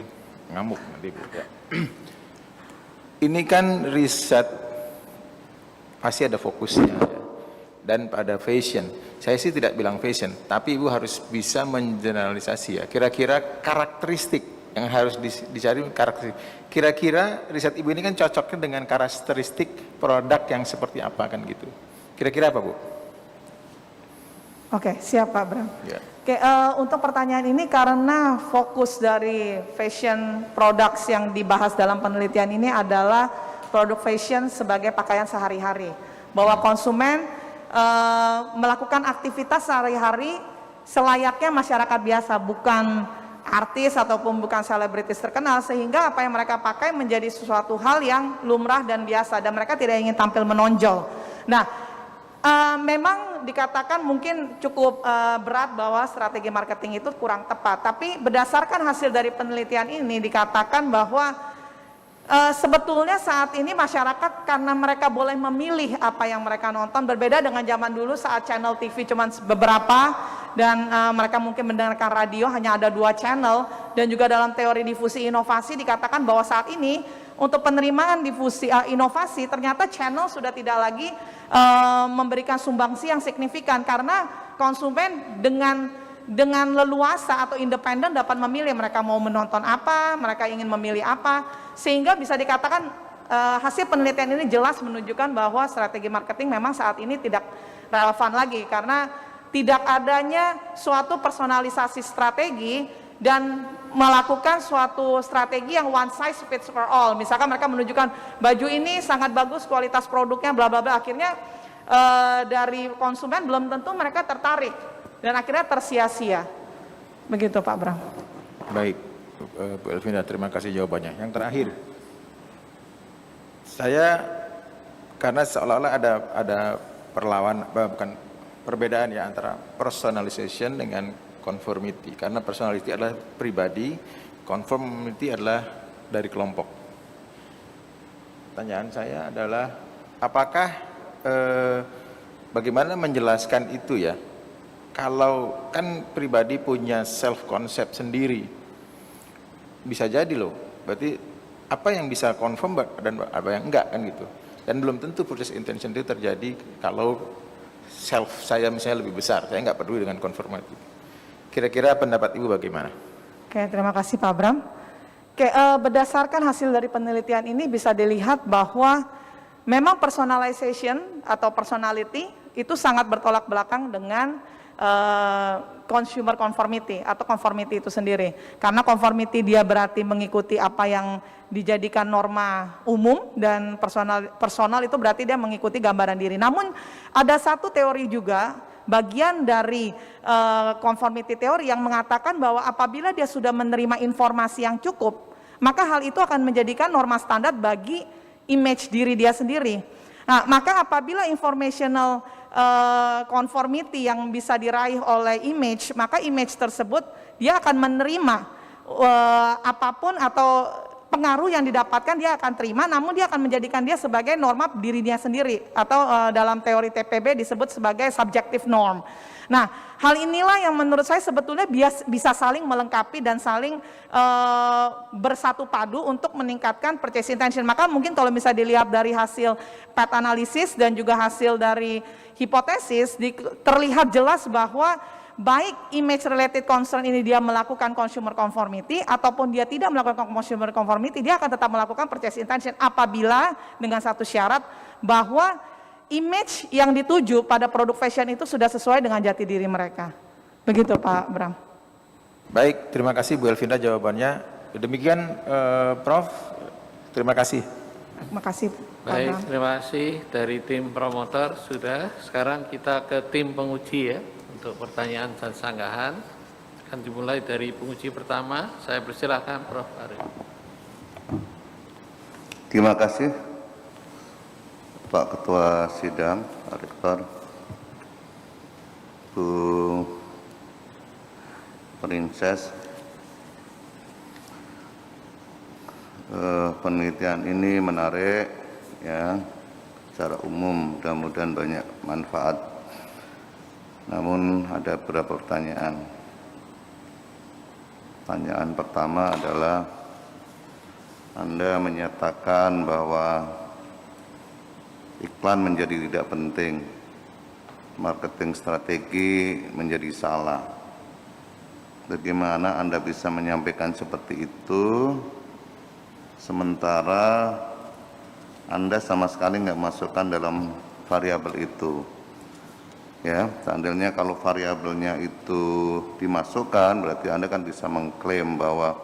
S6: ngamuk nanti Bu ya. Ini kan riset pasti ada fokusnya ya. Dan pada fashion, saya sih tidak bilang fashion, tapi Ibu harus bisa mengeneralisasi ya. Kira-kira karakteristik yang harus dicari karakteristik. Kira-kira riset Ibu ini kan cocoknya dengan karakteristik produk yang seperti apa kan gitu. Kira-kira apa Bu?
S4: Oke, siap Pak Bram.
S6: Ya.
S4: Oke, untuk pertanyaan ini karena fokus dari fashion products yang dibahas dalam penelitian ini adalah produk fashion sebagai pakaian sehari-hari. Bahwa konsumen melakukan aktivitas sehari-hari selayaknya masyarakat biasa, bukan artis ataupun bukan selebritis terkenal, sehingga apa yang mereka pakai menjadi sesuatu hal yang lumrah dan biasa, dan mereka tidak ingin tampil menonjol. Nah, memang dikatakan mungkin cukup berat bahwa strategi marketing itu kurang tepat, tapi berdasarkan hasil dari penelitian ini dikatakan bahwa sebetulnya saat ini masyarakat karena mereka boleh memilih apa yang mereka nonton, berbeda dengan zaman dulu saat channel TV cuma beberapa dan mereka mungkin mendengarkan radio hanya ada 2 channel. Dan juga dalam teori difusi inovasi dikatakan bahwa saat ini untuk penerimaan difusi inovasi ternyata channel sudah tidak lagi memberikan sumbangsi yang signifikan, karena konsumen dengan leluasa atau independen dapat memilih mereka mau menonton apa, mereka ingin memilih apa, sehingga bisa dikatakan hasil penelitian ini jelas menunjukkan bahwa strategi marketing memang saat ini tidak relevan lagi, karena tidak adanya suatu personalisasi strategi dan melakukan suatu strategi yang one size fits for all. Misalkan mereka menunjukkan baju ini sangat bagus, kualitas produknya bla bla bla, akhirnya dari konsumen belum tentu mereka tertarik dan akhirnya tersia-sia. Begitu Pak Bram.
S6: Baik, Bu Elvina, terima kasih jawabannya. Yang terakhir, saya karena seolah-olah ada perbedaan ya antara personalization dengan conformity. Karena personality adalah pribadi, conformity adalah dari kelompok. Pertanyaan saya adalah, apakah bagaimana menjelaskan itu ya? Kalau kan pribadi punya self concept sendiri, bisa jadi loh, berarti apa yang bisa confirm dan apa yang enggak kan gitu. Dan belum tentu purchase intention itu terjadi kalau self saya misalnya lebih besar, saya nggak peduli dengan konfirmasi. Kira-kira pendapat Ibu bagaimana?
S4: Oke, terima kasih Pak Bram. Oke, berdasarkan hasil dari penelitian ini bisa dilihat bahwa memang personalization atau personality itu sangat bertolak belakang dengan consumer conformity atau conformity itu sendiri. Karena conformity dia berarti mengikuti apa yang dijadikan norma umum, dan personal itu berarti dia mengikuti gambaran diri. Namun ada satu teori juga, bagian dari conformity teori yang mengatakan bahwa apabila dia sudah menerima informasi yang cukup, maka hal itu akan menjadikan norma standar bagi image diri dia sendiri. Nah, maka apabila informational conformity yang bisa diraih oleh image, maka image tersebut dia akan menerima apapun atau pengaruh yang didapatkan dia akan terima, namun dia akan menjadikan dia sebagai norma dirinya sendiri, atau dalam teori TPB disebut sebagai subjective norm. Nah, hal inilah yang menurut saya sebetulnya bisa saling melengkapi dan saling bersatu padu untuk meningkatkan purchase intention. Maka mungkin kalau bisa dilihat dari hasil path analysis dan juga hasil dari hipotesis, terlihat jelas bahwa baik image related concern ini dia melakukan consumer conformity ataupun dia tidak melakukan consumer conformity, dia akan tetap melakukan purchase intention apabila dengan satu syarat bahwa image yang dituju pada produk fashion itu sudah sesuai dengan jati diri mereka. Begitu Pak Bram.
S6: Baik, terima kasih Bu Elvinda jawabannya. Demikian Prof, terima kasih.
S4: Terima kasih Pak
S2: Baik,
S4: Bram.
S2: terima kasih dari tim promotor sudah. Sekarang kita ke tim penguji ya, untuk pertanyaan dan sanggahan. Akan dimulai dari penguji pertama. Saya persilahkan Prof. Arif.
S7: Terima kasih Pak Ketua Sidang, Pak Rektor, Bu Prinses. Penelitian ini menarik ya, secara umum mudah-mudahan banyak manfaat. Namun ada beberapa pertanyaan. Pertanyaan pertama adalah Anda menyatakan bahwa iklan menjadi tidak penting, marketing strategi menjadi salah. Bagaimana Anda bisa menyampaikan seperti itu, sementara Anda sama sekali nggak masukkan dalam variabel itu? Ya, seandainya kalau variabelnya itu dimasukkan, berarti Anda kan bisa mengklaim bahwa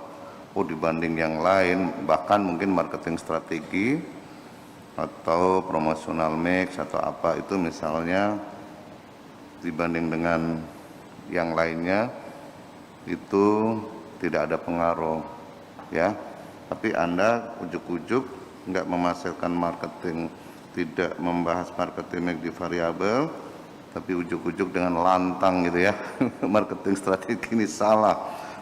S7: dibanding yang lain, bahkan mungkin marketing strategi atau promotional mix atau apa itu misalnya dibanding dengan yang lainnya itu tidak ada pengaruh ya, tapi Anda ujuk-ujuk nggak memasukkan marketing, tidak membahas marketing mix di variabel, tapi ujuk-ujuk dengan lantang gitu ya marketing strategi ini salah,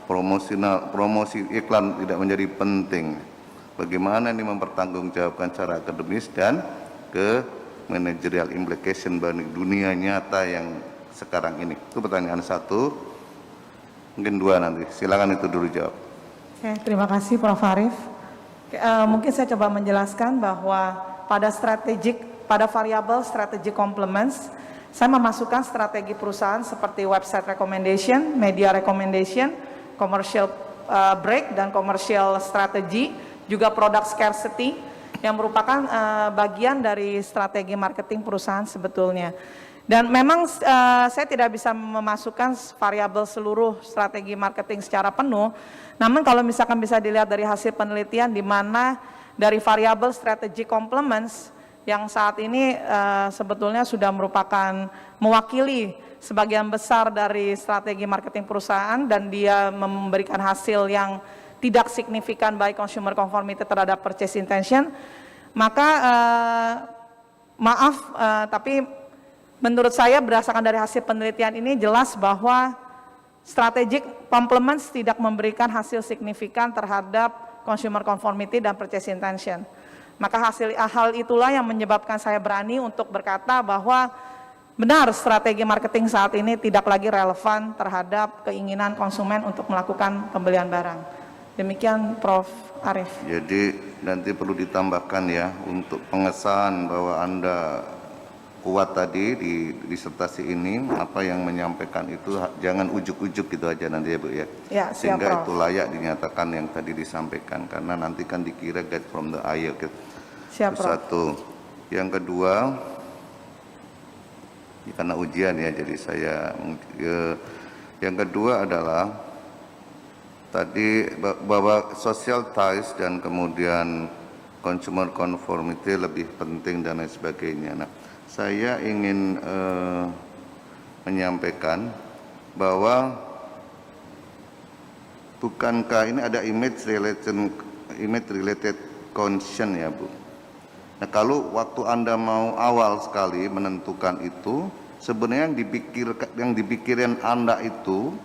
S7: promosi iklan tidak menjadi penting. Bagaimana ini mempertanggungjawabkan secara akademis dan ke managerial implication bagi dunia nyata yang sekarang ini? Itu pertanyaan satu, mungkin dua nanti. Silakan itu dulu jawab.
S4: Oke, terima kasih Prof. Arif. Mungkin saya coba menjelaskan bahwa pada variabel strategic complements, saya memasukkan strategi perusahaan seperti website recommendation, media recommendation, commercial break dan commercial strategy, juga product scarcity yang merupakan bagian dari strategi marketing perusahaan sebetulnya. Dan memang saya tidak bisa memasukkan variabel seluruh strategi marketing secara penuh, namun kalau misalkan bisa dilihat dari hasil penelitian di mana dari variabel strategic complements yang saat ini sebetulnya sudah merupakan mewakili sebagian besar dari strategi marketing perusahaan dan dia memberikan hasil yang tidak signifikan baik consumer conformity terhadap purchase intention, maka tapi menurut saya berdasarkan dari hasil penelitian ini jelas bahwa strategic complements tidak memberikan hasil signifikan terhadap consumer conformity dan purchase intention. Maka hal itulah yang menyebabkan saya berani untuk berkata bahwa benar strategi marketing saat ini tidak lagi relevan terhadap keinginan konsumen untuk melakukan pembelian barang. Demikian Prof. Arief.
S7: Jadi nanti perlu ditambahkan ya untuk pengesahan bahwa Anda kuat tadi di disertasi ini, apa yang menyampaikan itu jangan ujuk-ujuk gitu aja nanti ya Bu ya.
S4: Ya, siap,
S7: Sehingga
S4: Prof.
S7: itu layak dinyatakan yang tadi disampaikan, karena nanti kan dikira get from the eye.
S4: Siap,
S7: Itu
S4: Prof.
S7: satu. Yang kedua, ya karena ujian ya, jadi saya yang kedua adalah tadi bahwa social ties dan kemudian consumer conformity lebih penting dan lain sebagainya. Nah, saya ingin menyampaikan bahwa bukankah ini ada image related concern ya Bu. Nah, kalau waktu Anda mau awal sekali menentukan itu, sebenarnya yang dipikirin Anda itu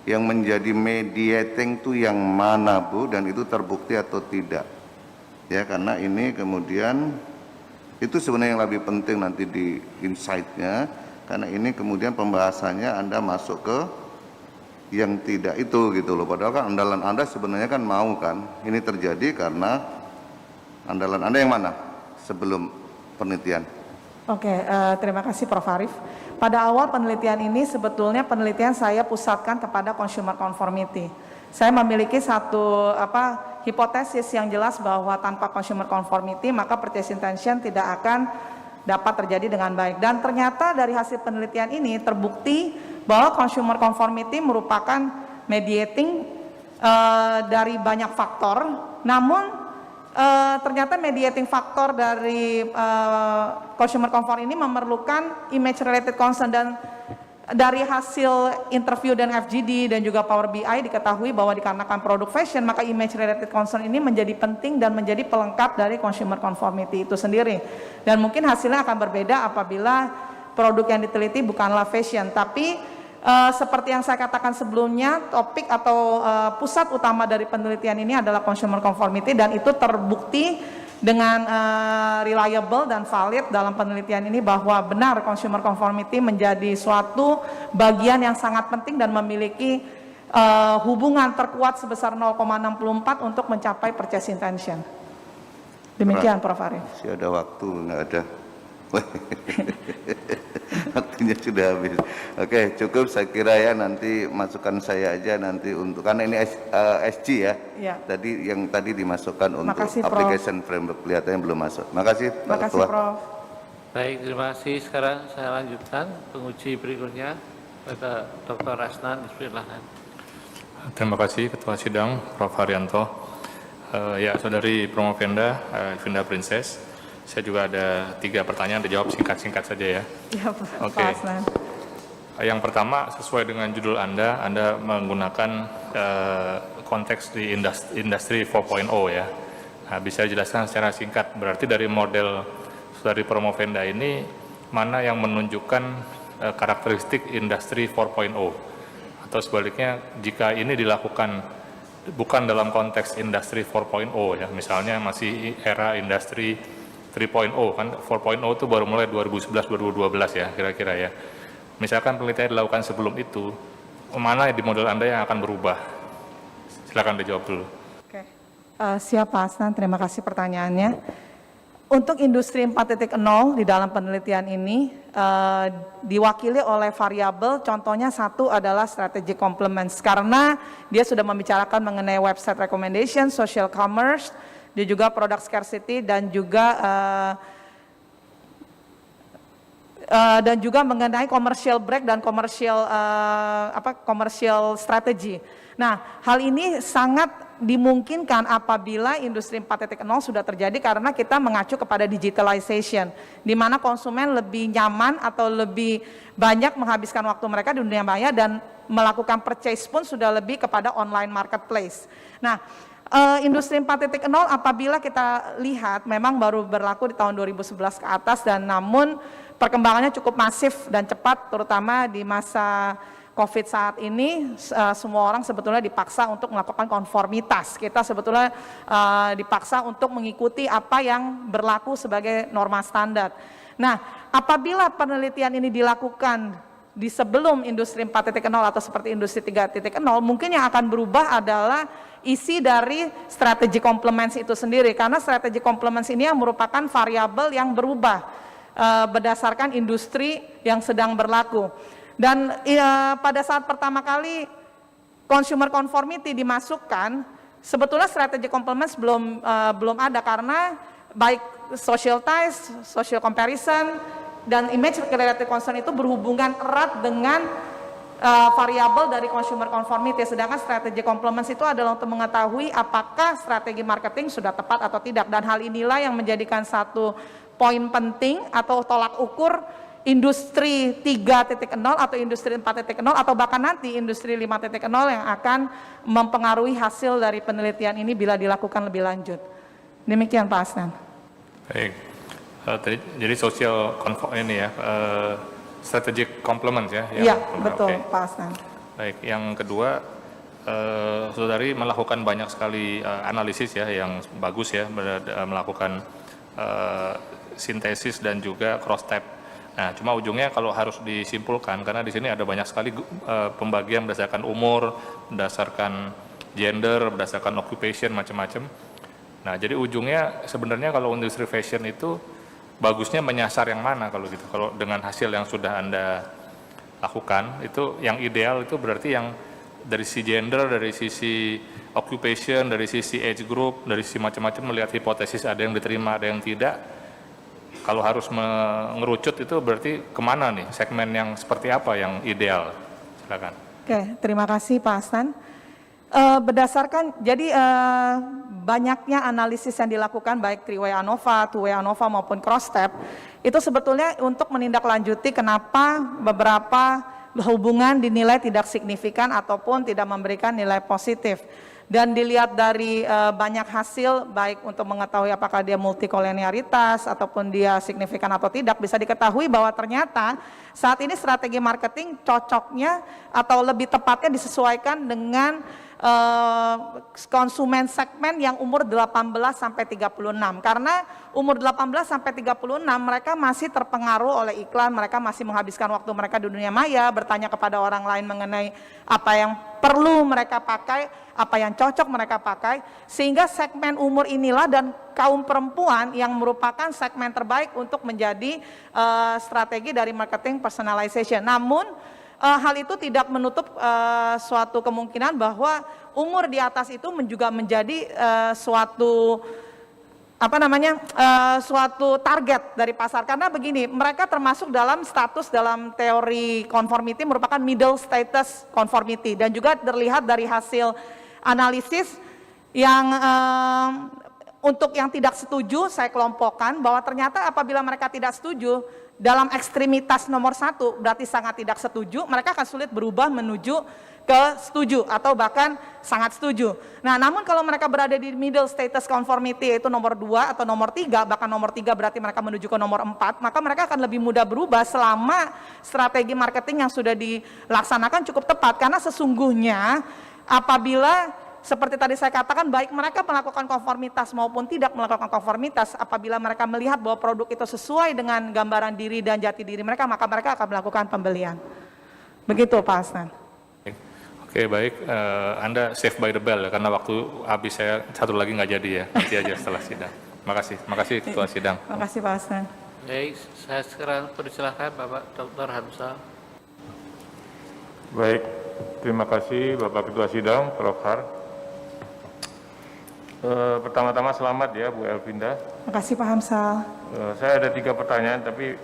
S7: yang menjadi mediating itu yang mana Bu, dan itu terbukti atau tidak. Ya, karena ini kemudian itu sebenarnya yang lebih penting nanti di insight-nya, karena ini kemudian pembahasannya Anda masuk ke yang tidak itu gitu loh. Padahal kan andalan Anda sebenarnya kan mau kan ini terjadi karena andalan Anda yang mana sebelum penelitian.
S4: Oke, terima kasih Prof. Arief. Pada awal penelitian ini sebetulnya penelitian saya pusatkan kepada consumer conformity. Saya memiliki satu hipotesis yang jelas bahwa tanpa consumer conformity maka purchase intention tidak akan dapat terjadi dengan baik. Dan ternyata dari hasil penelitian ini terbukti bahwa consumer conformity merupakan mediating dari banyak faktor. Namun ternyata mediating faktor dari consumer conform ini memerlukan image related concern, dan dari hasil interview dan FGD dan juga Power BI diketahui bahwa dikarenakan produk fashion maka image related concern ini menjadi penting dan menjadi pelengkap dari consumer conformity itu sendiri. Dan mungkin hasilnya akan berbeda apabila produk yang diteliti bukanlah fashion, tapi seperti yang saya katakan sebelumnya, topik atau pusat utama dari penelitian ini adalah consumer conformity, dan itu terbukti dengan reliable dan valid dalam penelitian ini bahwa benar consumer conformity menjadi suatu bagian yang sangat penting dan memiliki hubungan terkuat sebesar 0,64 untuk mencapai purchase intention. Demikian Prof. Arief.
S7: Masih ada waktu, nggak ada. Waktunya sudah habis. Oke, cukup saya kira ya, nanti masukan saya aja nanti untuk, karena ini SG ya.
S4: Ya.
S7: Tadi yang tadi dimasukkan untuk
S4: Makasih, Prof.
S7: application framework kelihatannya belum masuk. Makasih
S4: Terima
S7: Pak
S4: kasih
S7: Ketua.
S4: Prof.
S2: Baik, terima kasih. Sekarang saya lanjutkan penguji berikutnya pada Dr. Rasnan. Bismillah.
S8: Terima kasih Ketua Sidang Prof. Haryanto. Ya, Saudari Promovenda, Vinda Princess, saya juga ada 3 pertanyaan, dijawab singkat-singkat saja ya.
S4: Ya, Pak
S8: Oke.
S4: Asnan.
S8: Yang pertama, sesuai dengan judul Anda menggunakan konteks di industri 4.0 ya. Nah, bisa dijelaskan secara singkat, berarti dari model Saudari Promovenda ini, mana yang menunjukkan karakteristik industri 4.0? Atau sebaliknya, jika ini dilakukan bukan dalam konteks industri 4.0 ya, misalnya masih era industri 3.0 kan, 4.0 itu baru mulai 2011-2012 ya kira-kira ya. Misalkan penelitian dilakukan sebelum itu, mana di model Anda yang akan berubah? Silakan dijawab dulu.
S4: Oke. Siap Pak Asnan, terima kasih pertanyaannya. Untuk industri 4.0 di dalam penelitian ini diwakili oleh variabel, contohnya satu adalah strategic complements, karena dia sudah membicarakan mengenai website recommendation, social commerce, dia juga product scarcity, dan juga mengenai commercial break dan commercial strategy. Nah, hal ini sangat dimungkinkan apabila industri 4.0 sudah terjadi karena kita mengacu kepada digitalization, di mana konsumen lebih nyaman atau lebih banyak menghabiskan waktu mereka di dunia maya dan melakukan purchase pun sudah lebih kepada online marketplace. Nah, industri 4.0 apabila kita lihat memang baru berlaku di tahun 2011 ke atas, dan namun perkembangannya cukup masif dan cepat, terutama di masa COVID saat ini. Semua orang sebetulnya dipaksa untuk melakukan konformitas. Kita sebetulnya dipaksa untuk mengikuti apa yang berlaku sebagai norma standar. Nah, apabila penelitian ini dilakukan di sebelum industri 4.0 atau seperti industri 3.0, mungkin yang akan berubah adalah isi dari strategi complements itu sendiri, karena strategi complements ini yang merupakan variabel yang berubah berdasarkan industri yang sedang berlaku. Dan pada saat pertama kali consumer conformity dimasukkan, sebetulnya strategi complements belum ada, karena baik social ties, social comparison, dan image related concern itu berhubungan erat dengan variabel dari consumer conformity, sedangkan strategi complements itu adalah untuk mengetahui apakah strategi marketing sudah tepat atau tidak, dan hal inilah yang menjadikan satu poin penting atau tolak ukur industri 3.0 atau industri 4.0 atau bahkan nanti industri 5.0 yang akan mempengaruhi hasil dari penelitian ini bila dilakukan lebih lanjut. Demikian Pak Asnan.
S8: Baik. Jadi social ini ya, strategic complement ya.
S4: Iya, betul Pak Asnan.
S8: Baik, yang kedua, saudari melakukan banyak sekali analisis ya yang bagus ya, melakukan sintesis dan juga cross tab. Nah, cuma ujungnya kalau harus disimpulkan, karena di sini ada banyak sekali pembagian berdasarkan umur, berdasarkan gender, berdasarkan occupation, macam-macam. Nah, jadi ujungnya sebenarnya kalau industri fashion itu bagusnya menyasar yang mana kalau gitu? Kalau dengan hasil yang sudah Anda lakukan, itu yang ideal itu berarti yang dari sisi gender, dari sisi occupation, dari sisi age group, dari sisi macam-macam, melihat hipotesis ada yang diterima, ada yang tidak. Kalau harus mengerucut itu berarti kemana nih? Segmen yang seperti apa yang ideal? Silakan.
S4: Oke, terima kasih Pak Asnan. Berdasarkan, jadi banyaknya analisis yang dilakukan baik 3-way ANOVA, 2-way ANOVA maupun cross-tab, itu sebetulnya untuk menindaklanjuti kenapa beberapa hubungan dinilai tidak signifikan ataupun tidak memberikan nilai positif. Dan dilihat dari banyak hasil, baik untuk mengetahui apakah dia multikolonialitas ataupun dia signifikan atau tidak, bisa diketahui bahwa ternyata saat ini strategi marketing cocoknya atau lebih tepatnya disesuaikan dengan konsumen segmen yang umur 18 sampai 36, karena umur 18 sampai 36 mereka masih terpengaruh oleh iklan, mereka masih menghabiskan waktu mereka di dunia maya, bertanya kepada orang lain mengenai apa yang perlu mereka pakai, apa yang cocok mereka pakai, sehingga segmen umur inilah dan kaum perempuan yang merupakan segmen terbaik untuk menjadi strategi dari marketing personalization. Namun hal itu tidak menutup suatu kemungkinan bahwa umur di atas itu juga menjadi suatu suatu target dari pasar, karena begini, mereka termasuk dalam status dalam teori conformity merupakan middle status conformity, dan juga terlihat dari hasil analisis yang untuk yang tidak setuju saya kelompokkan bahwa ternyata apabila mereka tidak setuju dalam ekstremitas nomor 1 berarti sangat tidak setuju, mereka akan sulit berubah menuju ke setuju atau bahkan sangat setuju. Nah, namun kalau mereka berada di middle status conformity yaitu nomor 2 atau nomor 3, bahkan nomor 3 berarti mereka menuju ke nomor 4, maka mereka akan lebih mudah berubah selama strategi marketing yang sudah dilaksanakan cukup tepat, karena sesungguhnya apabila seperti tadi saya katakan, baik mereka melakukan konformitas maupun tidak melakukan konformitas, apabila mereka melihat bahwa produk itu sesuai dengan gambaran diri dan jati diri mereka, maka mereka akan melakukan pembelian. Begitu Pak Asnan.
S8: Oke, baik, Anda save by the bell ya, karena waktu habis saya satu lagi nggak jadi ya, nanti aja setelah sidang. Makasih Ketua Sidang.
S4: Makasih Pak Asnan.
S2: Baik, saya sekarang persilahkan Bapak Dr. Hamzah.
S9: Baik, terima kasih Bapak Ketua Sidang, Prof. Har. Pertama-tama selamat ya Bu Elvinda.
S4: Terima kasih Pak Hamzah.
S9: Saya ada 3 pertanyaan, tapi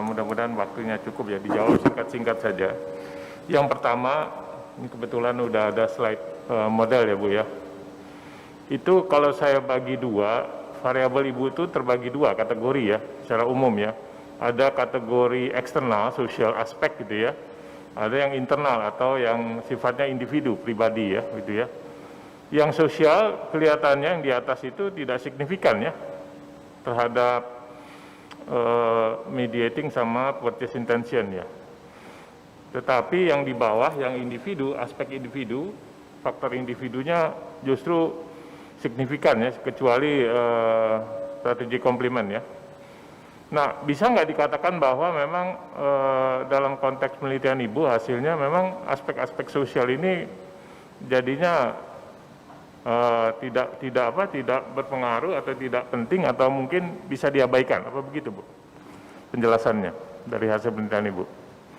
S9: mudah-mudahan waktunya cukup ya, dijawab singkat-singkat saja. Yang pertama, ini kebetulan udah ada slide model ya Bu ya. Itu kalau saya bagi 2, variabel Ibu itu terbagi 2 kategori ya, secara umum ya. Ada kategori eksternal, social aspek gitu ya. Ada yang internal atau yang sifatnya individu, pribadi ya, gitu ya. Yang sosial kelihatannya yang di atas itu tidak signifikan ya terhadap mediating sama purchase intention ya. Tetapi yang di bawah, yang individu, aspek individu, faktor individunya justru signifikan ya, kecuali strategi komplement ya. Nah, bisa nggak dikatakan bahwa memang dalam konteks penelitian Ibu hasilnya memang aspek-aspek sosial ini jadinya tidak berpengaruh atau tidak penting atau mungkin bisa diabaikan, apa begitu Bu? Penjelasannya dari hasil penelitian Ibu.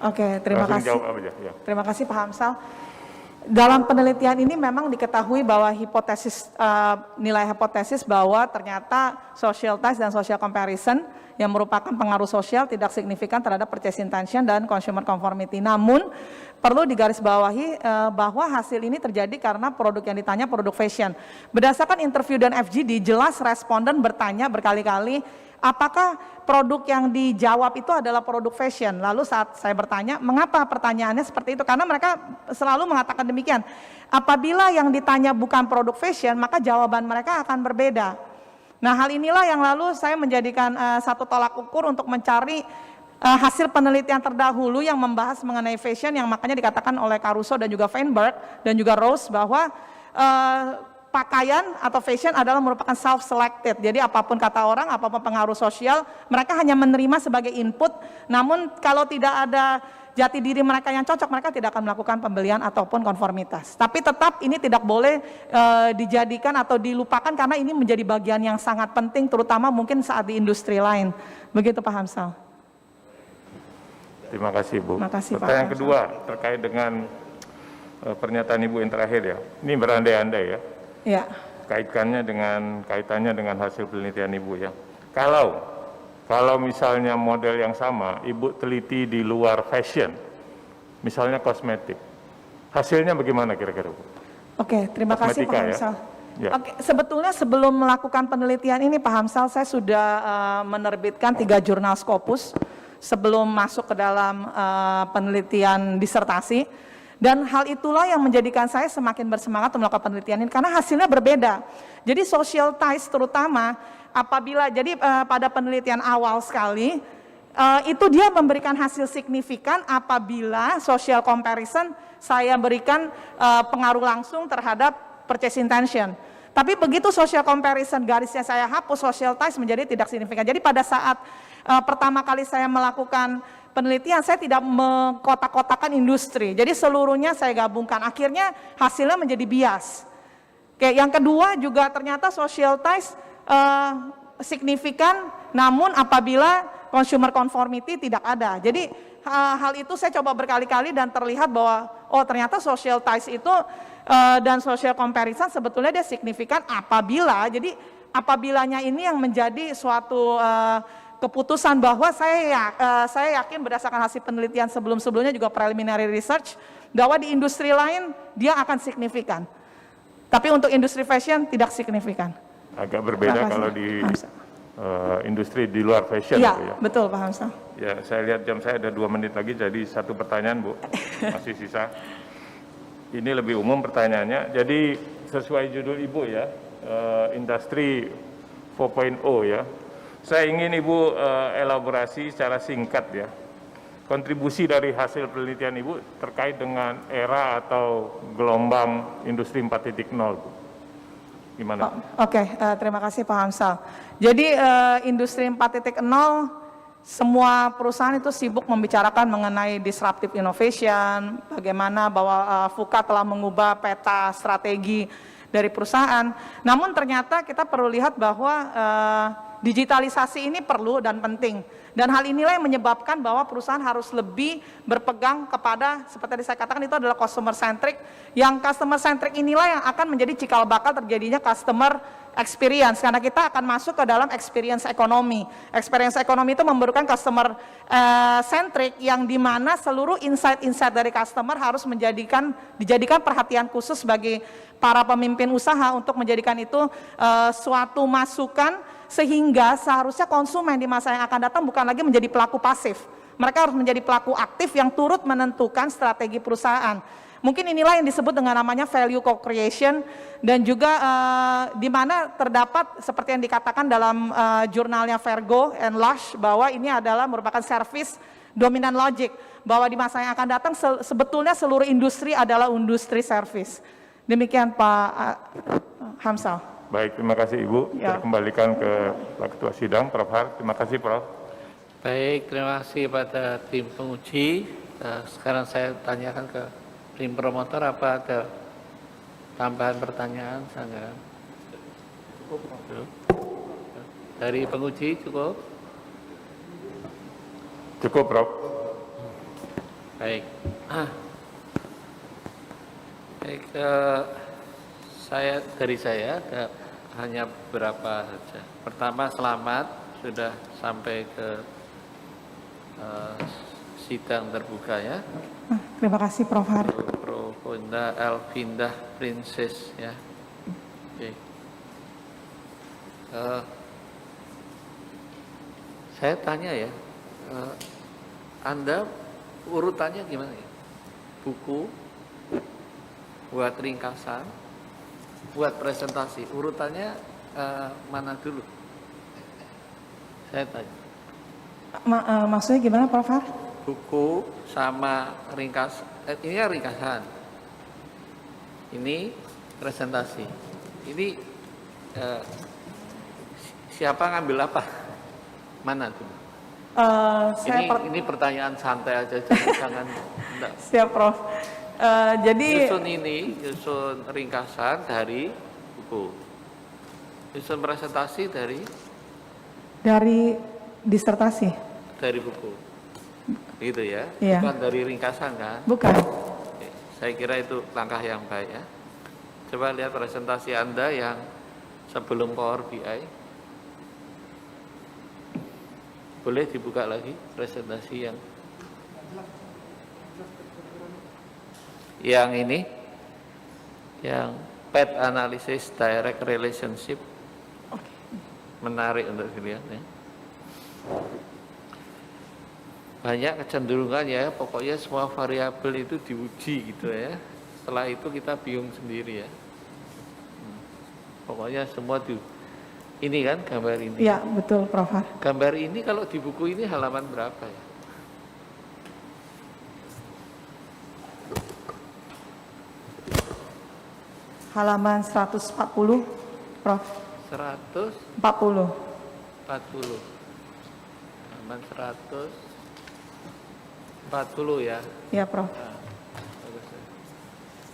S4: Oke, terima
S9: Langsung
S4: kasih.
S9: jawab aja, ya.
S4: Terima kasih Pak Hamsal. Dalam penelitian ini memang diketahui bahwa nilai hipotesis bahwa ternyata social ties dan social comparison yang merupakan pengaruh sosial tidak signifikan terhadap purchase intention dan consumer conformity. Namun perlu digarisbawahi bahwa hasil ini terjadi karena produk yang ditanya produk fashion. Berdasarkan interview dan FGD, jelas responden bertanya berkali-kali apakah produk yang dijawab itu adalah produk fashion. Lalu saat saya bertanya, mengapa pertanyaannya seperti itu? Karena mereka selalu mengatakan demikian. Apabila yang ditanya bukan produk fashion, maka jawaban mereka akan berbeda. Nah, hal inilah yang lalu saya menjadikan satu tolak ukur untuk mencari hasil penelitian terdahulu yang membahas mengenai fashion, yang makanya dikatakan oleh Caruso dan juga Feinberg dan juga Rose bahwa pakaian atau fashion adalah merupakan self-selected. Jadi apapun kata orang, apapun pengaruh sosial, mereka hanya menerima sebagai input. Namun kalau tidak ada jati diri mereka yang cocok, mereka tidak akan melakukan pembelian ataupun konformitas. Tapi tetap ini tidak boleh dijadikan atau dilupakan karena ini menjadi bagian yang sangat penting, terutama mungkin saat di industri lain. Begitu Pak Hamsal.
S9: Terima kasih Bu.
S4: Terima kasih, Pak
S9: Pertanyaan
S4: Hamsal.
S9: kedua terkait dengan pernyataan Ibu yang terakhir ya. Ini berandai-andai ya.
S4: Ya.
S9: Kaitannya dengan hasil penelitian Ibu ya. Kalau misalnya model yang sama, Ibu teliti di luar fashion, misalnya kosmetik, hasilnya bagaimana kira-kira Bu?
S4: Oke, terima kasih Pak
S9: Kosmetika, ya?
S4: Hamsal.
S9: Ya.
S4: Oke, sebetulnya sebelum melakukan penelitian ini Pak Hamsal, saya sudah menerbitkan 3 jurnal Scopus sebelum masuk ke dalam penelitian disertasi. Dan hal itulah yang menjadikan saya semakin bersemangat untuk melakukan penelitian ini, karena hasilnya berbeda. Jadi social ties terutama apabila, jadi pada penelitian awal sekali, itu dia memberikan hasil signifikan apabila social comparison saya berikan pengaruh langsung terhadap purchase intention. Tapi begitu social comparison garisnya saya hapus, social ties menjadi tidak signifikan. Jadi pada saat pertama kali saya melakukan penelitian, saya tidak mengkotak-kotakan industri. Jadi seluruhnya saya gabungkan. Akhirnya hasilnya menjadi bias. Oke, yang kedua juga ternyata social ties signifikan, namun apabila consumer conformity tidak ada. Jadi hal itu saya coba berkali-kali dan terlihat bahwa oh ternyata social ties itu dan social comparison sebetulnya dia signifikan apabila, apabilanya ini yang menjadi suatu keputusan bahwa saya yakin berdasarkan hasil penelitian sebelum-sebelumnya juga preliminary research bahwa di industri lain dia akan signifikan. Tapi untuk industri fashion tidak signifikan.
S9: Agak berbeda kalau di industri di luar fashion.
S4: Ya,
S9: Bu, ya.
S4: Betul Pak Hamsal.
S9: Ya, saya lihat jam saya ada 2 menit lagi, jadi satu pertanyaan Bu, masih sisa. Ini lebih umum pertanyaannya. Jadi sesuai judul Ibu ya, industri 4.0 ya. Saya ingin Ibu elaborasi secara singkat ya, kontribusi dari hasil penelitian Ibu terkait dengan era atau gelombang industri 4.0 Bu. Gimana?
S4: Oke, terima kasih Pak Hamsal. Jadi industri 4.0 semua perusahaan itu sibuk membicarakan mengenai disruptive innovation, bagaimana bahwa VUCA telah mengubah peta strategi dari perusahaan. Namun ternyata kita perlu lihat bahwa digitalisasi ini perlu dan penting. Dan hal inilah yang menyebabkan bahwa perusahaan harus lebih berpegang kepada, seperti yang saya katakan itu adalah customer centric. Yang customer centric inilah yang akan menjadi cikal bakal terjadinya customer experience. Karena kita akan masuk ke dalam experience ekonomi. Experience ekonomi itu memerlukan customer centric yang dimana seluruh insight-insight dari customer harus dijadikan perhatian khusus bagi para pemimpin usaha untuk menjadikan itu suatu masukan, sehingga seharusnya konsumen di masa yang akan datang bukan lagi menjadi pelaku pasif. Mereka harus menjadi pelaku aktif yang turut menentukan strategi perusahaan. Mungkin inilah yang disebut dengan namanya value co-creation, dan juga di mana terdapat seperti yang dikatakan dalam jurnalnya Vergo and Lush bahwa ini adalah merupakan service dominant logic, bahwa di masa yang akan datang sebetulnya seluruh industri adalah industri service. Demikian Pak Hamsal.
S9: Baik, terima kasih Ibu.
S4: Ya.
S9: Saya kembalikan ke Pak Ketua Sidang, Prof. Har. Terima kasih Prof.
S2: Baik, terima kasih pada tim penguji. Sekarang saya tanyakan ke tim promotor, apa ada tambahan pertanyaan? Saya dari penguji cukup?
S9: Cukup, Prof.
S2: Baik. Baik, dari saya ada hanya beberapa saja. Pertama, selamat sudah sampai ke sidang terbuka ya.
S4: Terima kasih Prof. Har.
S2: Profonda Elvindah Princess ya. Oke. Saya tanya ya, Anda urutannya gimana ya? Buku, buat ringkasan, buat presentasi, urutannya mana dulu? Saya tanya.
S4: Maksudnya gimana Prof. Har?
S2: Buku sama ini ya ringkasan, ini presentasi, ini siapa ngambil apa, mana tuh? Ini pertanyaan santai aja, jangan.
S4: Siap Prof. Jadi
S2: Nyusun ringkasan dari buku, nyusun presentasi dari
S4: disertasi.
S2: Dari buku, gitu ya?
S4: Iya.
S2: Bukan dari ringkasan kan?
S4: Bukan.
S2: Oke, saya kira itu langkah yang baik ya. Coba lihat presentasi Anda yang sebelum Power BI. Boleh dibuka lagi presentasi yang ini, yang PET Analysis Direct Relationship. Menarik untuk dilihat ya. Banyak kecenderungan ya, pokoknya semua variabel itu diuji gitu ya. Setelah itu kita bingung sendiri ya. Pokoknya semua ini kan gambar ini.
S4: Iya, betul Prof. Har.
S2: Gambar ini kalau di buku ini halaman berapa ya?
S4: Halaman 140 Prof.
S2: 140. Halaman 140 ya.
S4: Iya Prof.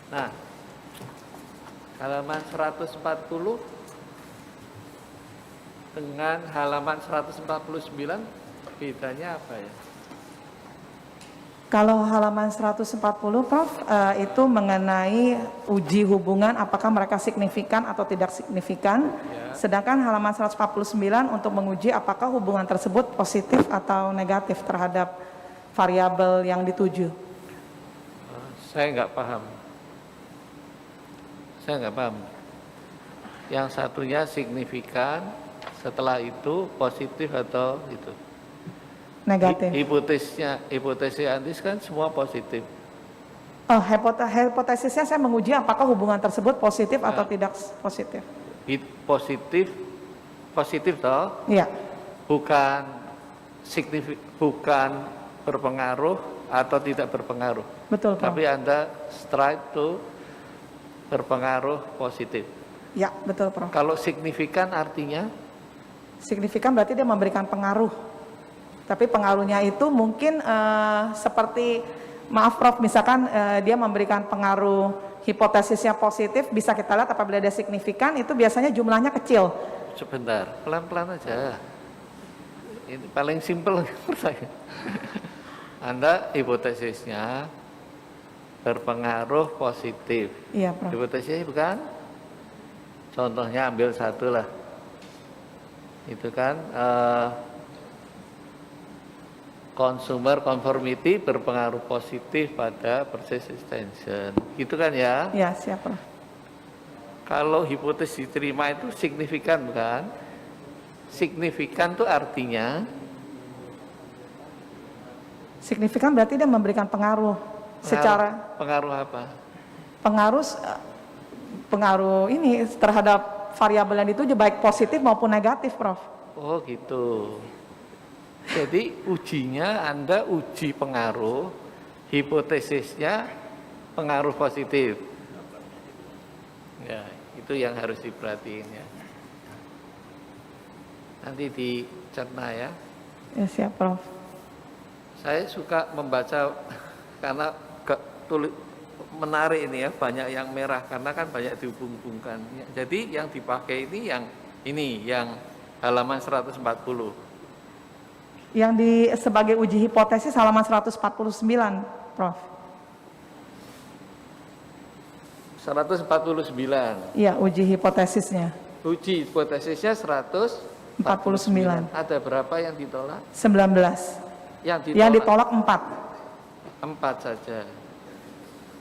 S2: Nah, halaman 140 dengan halaman 149 bedanya apa ya?
S4: Kalau halaman 140 Prof, itu mengenai uji hubungan apakah mereka signifikan atau tidak signifikan.
S2: Ya.
S4: Sedangkan halaman 149 untuk menguji apakah hubungan tersebut positif atau negatif terhadap variabel yang dituju.
S2: Saya nggak paham. Yang satunya signifikan, setelah itu positif atau itu?
S4: Negatif.
S2: Hipotesis Andis kan semua positif.
S4: Hipotesisnya saya menguji apakah hubungan tersebut positif atau tidak positif.
S2: Positif toh?
S4: Iya.
S2: Bukan berpengaruh atau tidak berpengaruh.
S4: Betul Prof.
S2: Tapi Anda strike to berpengaruh positif.
S4: Ya, betul Prof.
S2: Kalau signifikan artinya?
S4: Signifikan berarti dia memberikan pengaruh. Tapi pengaruhnya itu mungkin seperti, maaf Prof, misalkan dia memberikan pengaruh hipotesisnya positif, bisa kita lihat apabila dia signifikan itu biasanya jumlahnya kecil.
S2: Sebentar, pelan-pelan aja. Ini paling simpel menurut saya. Anda hipotesisnya berpengaruh positif.
S4: Iya Prof.
S2: Hipotesisnya bukan? Contohnya ambil satu lah. Itu kan consumer conformity berpengaruh positif pada persistence. Gitu kan ya?
S4: Iya, siap Prof.
S2: Kalau hipotesis diterima itu signifikan bukan? Signifikan itu artinya?
S4: Signifikan berarti dia memberikan pengaruh secara
S2: pengaruh apa?
S4: Pengaruh ini terhadap variabel yang dituju baik positif maupun negatif Prof.
S2: Oh gitu. Jadi ujinya Anda uji pengaruh, hipotesisnya pengaruh positif. Ya, itu yang harus diperhatiin ya. Nanti dicerna ya.
S4: Ya, siap, Prof.
S2: Saya suka membaca karena menarik ini ya, banyak yang merah karena kan banyak dihubung-hubungkan. Jadi yang dipakai ini yang halaman 140.
S4: Yang sebagai uji hipotesis halaman 149, Prof.
S2: 149.
S4: Iya, uji hipotesisnya.
S2: Uji hipotesisnya 149. Ada berapa yang ditolak?
S4: 19. Yang ditolak 4.
S2: 4 saja.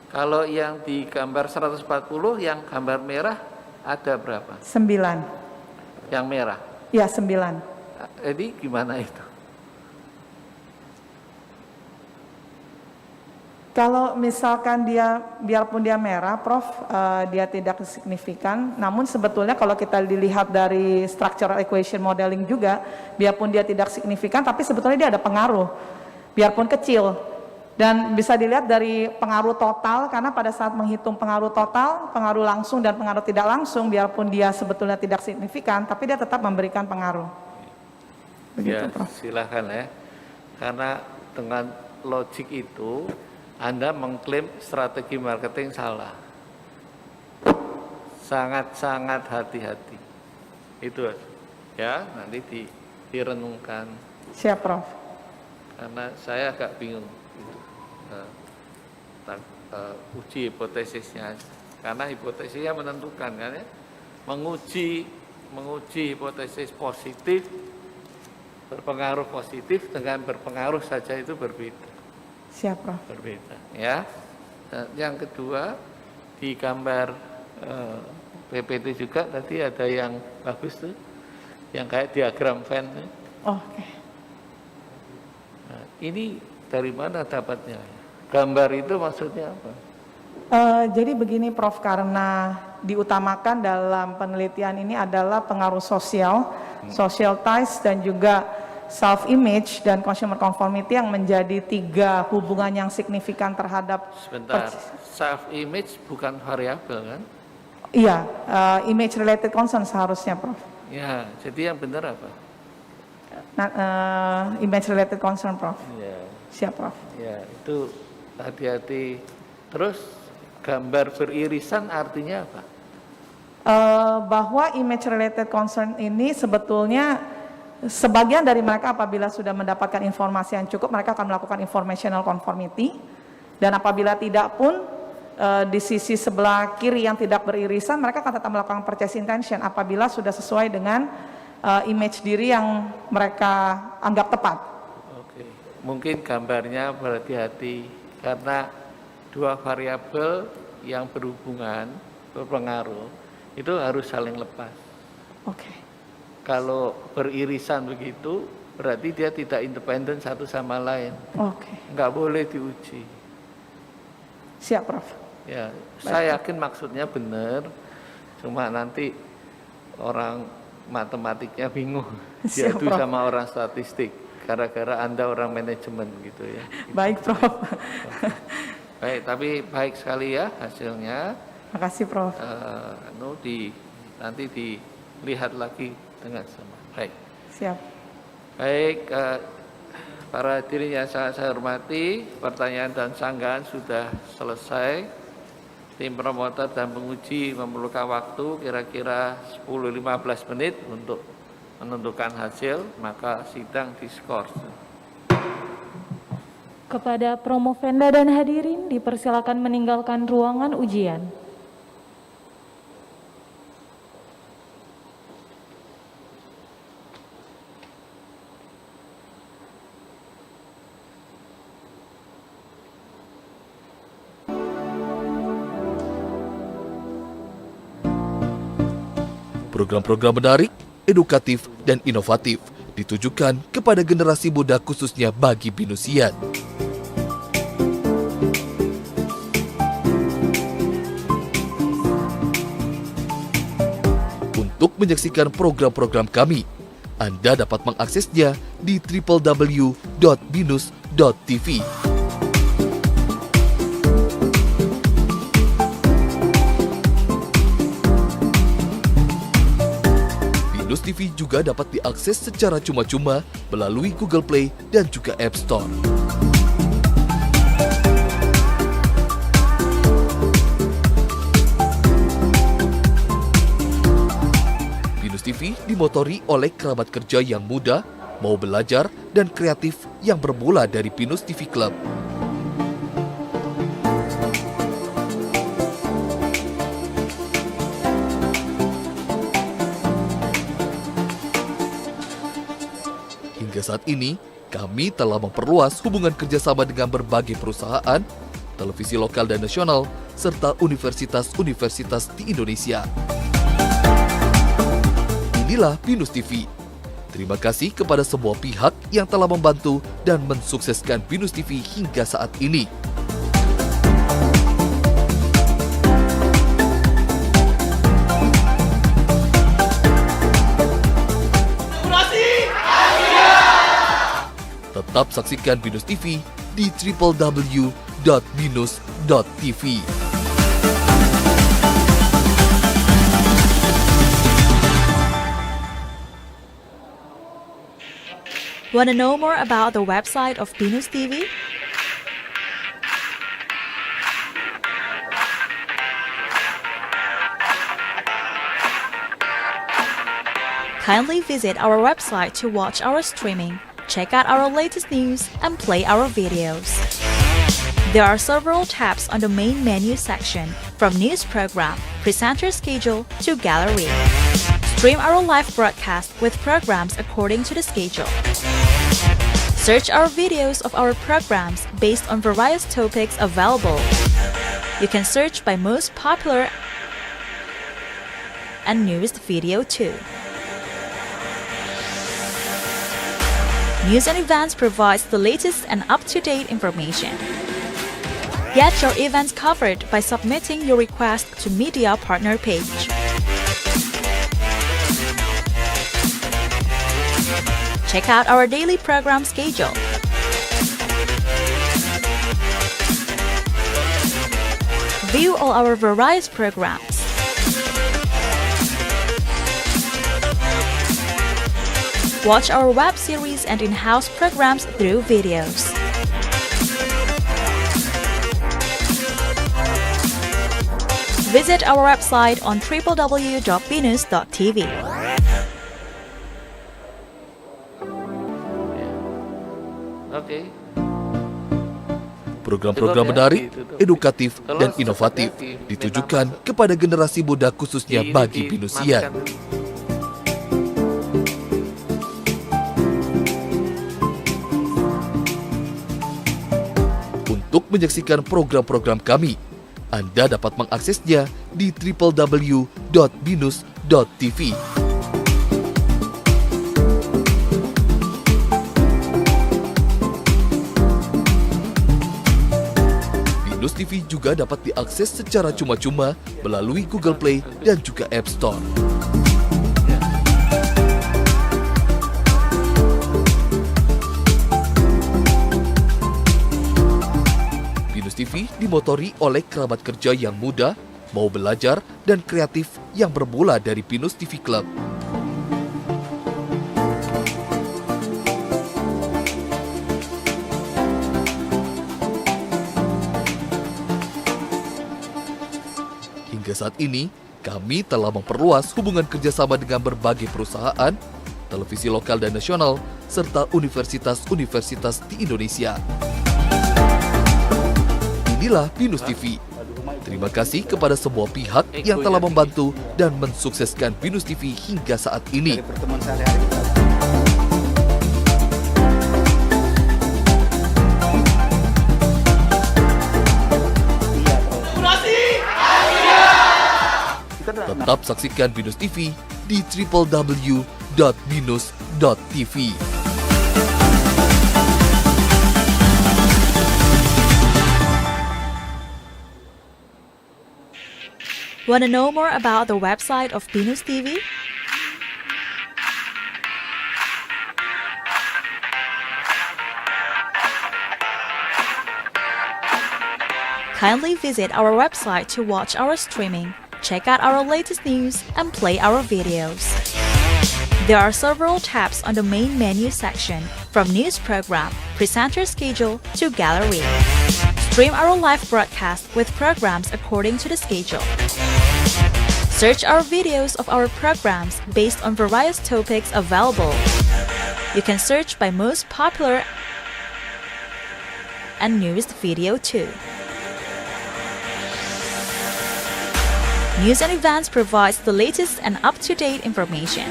S2: Kalau yang di gambar 140, yang gambar merah ada berapa?
S4: 9.
S2: Yang merah?
S4: Iya, 9.
S2: Jadi gimana itu?
S4: Kalau misalkan biarpun dia merah, Prof, dia tidak signifikan. Namun sebetulnya kalau kita dilihat dari structural equation modeling juga, biarpun dia tidak signifikan, tapi sebetulnya dia ada pengaruh, biarpun kecil. Dan bisa dilihat dari pengaruh total, karena pada saat menghitung pengaruh total, pengaruh langsung dan pengaruh tidak langsung, biarpun dia sebetulnya tidak signifikan, tapi dia tetap memberikan pengaruh. Begitu,
S2: Ya,
S4: Prof.
S2: silakan ya. Karena dengan logik itu, Anda mengklaim strategi marketing salah. Sangat-sangat hati-hati. Itu ya, nanti direnungkan.
S4: Siap, Prof.
S2: Karena saya agak bingung uji hipotesisnya, karena hipotesisnya menentukan kan ya, menguji hipotesis positif, berpengaruh positif dengan berpengaruh saja itu berbeda.
S4: Siap, Prof.
S2: Berbeda ya. Dan yang kedua di gambar PPT juga tadi ada yang bagus tuh, yang kayak diagram Venn tuh.
S4: Oke.
S2: Nah, ini dari mana dapatnya? Gambar itu maksudnya apa?
S4: Jadi begini, Prof, karena diutamakan dalam penelitian ini adalah pengaruh sosial, social ties, dan juga self-image dan consumer conformity yang menjadi 3 hubungan yang signifikan terhadap.
S2: Sebentar, self-image bukan variabel kan?
S4: Iya, image related concern seharusnya, Prof.
S2: Ya, jadi yang benar apa?
S4: Image related concern, Prof.
S2: Ya,
S4: Siap, Prof.
S2: ya itu hati-hati. Terus gambar beririsan artinya apa?
S4: Bahwa image related concern ini sebetulnya sebagian dari mereka apabila sudah mendapatkan informasi yang cukup, mereka akan melakukan informational conformity, dan apabila tidak pun di sisi sebelah kiri yang tidak beririsan, mereka akan tetap melakukan purchase intention apabila sudah sesuai dengan image diri yang mereka anggap tepat.
S2: Oke, mungkin gambarnya berhati-hati karena 2 variabel yang berhubungan, berpengaruh, itu harus saling lepas.
S4: Oke.
S2: Kalau beririsan begitu, berarti dia tidak independen satu sama lain.
S4: Oke.
S2: Nggak boleh diuji.
S4: Siap, Prof.
S2: Ya, saya yakin maksudnya benar, cuma nanti orang matematiknya bingung,
S4: Siap,
S2: diadu
S4: Prof.
S2: sama orang statistik, gara-gara Anda orang manajemen gitu ya.
S4: Baik, Prof.
S2: Baik, tapi baik sekali ya hasilnya.
S4: Makasih, Prof.
S2: Nanti dilihat lagi dengan sama. Baik.
S4: Siap.
S2: Baik, para hadirin yang sangat saya hormati, pertanyaan dan sanggahan sudah selesai. Tim promotor dan penguji memerlukan waktu kira-kira 10-15 menit untuk menentukan hasil, maka sidang diskors.
S1: Kepada Promovenda dan hadirin dipersilakan meninggalkan ruangan ujian.
S10: Program-program menarik, edukatif, dan inovatif ditujukan kepada generasi muda khususnya bagi Binusian. Untuk menyaksikan program-program kami, Anda dapat mengaksesnya di www.binus.tv. Binus TV juga dapat diakses secara cuma-cuma melalui Google Play dan juga App Store. Binus TV dimotori oleh kerabat kerja yang muda, mau belajar, dan kreatif yang bermula dari Binus TV Club. Hingga saat ini, kami telah memperluas hubungan kerjasama dengan berbagai perusahaan, televisi lokal dan nasional, serta universitas-universitas di Indonesia. Inilah Binus TV. Terima kasih kepada semua pihak yang telah membantu dan mensukseskan Binus TV hingga saat ini. Tetap saksikan Binus TV di www.binus.tv.
S11: Want to know more about the website of Binus TV? Kindly visit our website to watch our streaming, check out our latest news, and play our videos. There are several tabs on the main menu section, from news program, presenter schedule, to gallery. Stream our live broadcast with programs according to the schedule. Search our videos of our programs based on various topics available. You can search by most popular and newest video too. News and Events provides the latest and up-to-date information. Get your events covered by submitting your request to Media Partner page. Check out our daily program schedule. View all our various programs. Watch our web series and in-house programs through videos. Visit our website on www.binus.tv.
S2: Oke.
S10: Program-program menarik, edukatif, dan inovatif ditujukan kepada generasi muda khususnya bagi Binusian. Untuk menyaksikan program-program kami, Anda dapat mengaksesnya di www.binus.tv. Binus TV juga dapat diakses secara cuma-cuma melalui Google Play dan juga App Store. Binus TV dimotori oleh kerabat kerja yang muda, mau belajar, dan kreatif yang bermula dari Binus TV Club. Hingga saat ini, kami telah memperluas hubungan kerjasama dengan berbagai perusahaan, televisi lokal dan nasional, serta universitas-universitas di Indonesia. Inilah Binus TV. Terima kasih kepada semua pihak yang telah membantu dan mensukseskan Binus TV hingga saat ini. Tetap saksikan Binus TV di www.binus.tv.
S11: Want to know more about the website of Binus TV? Kindly visit our website to watch our streaming, check out our latest news, and play our videos. There are several tabs on the main menu section, from news program, presenter schedule to gallery. Stream our live broadcast with programs according to the schedule. Search our videos of our programs based on various topics available. You can search by most popular and newest video too. News and Events provides the latest and up-to-date information.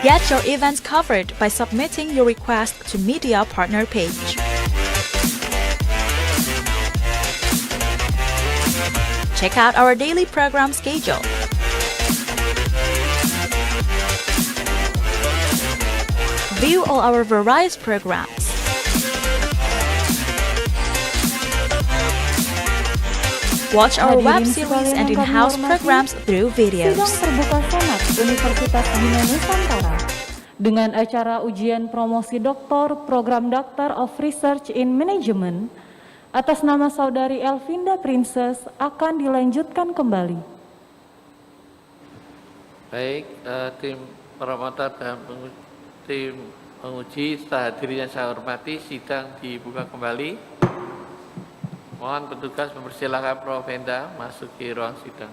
S11: Get your events covered by submitting your request to Media Partner page. Check out our daily program schedule. View all our various programs. Watch our web series and in-house programs through videos.
S1: Sidang terbuka Senat Universitas Bina Nusantara dengan acara ujian promosi doktor program Doctor of Research in Management atas nama Saudari Elvinda Princess akan dilanjutkan kembali.
S2: Baik, tim promotor dan tim penguji, setelah hadirnya saya hormati, sidang dibuka kembali. Mohon petugas mempersilahkan Prof. Venda masuki ruang sidang.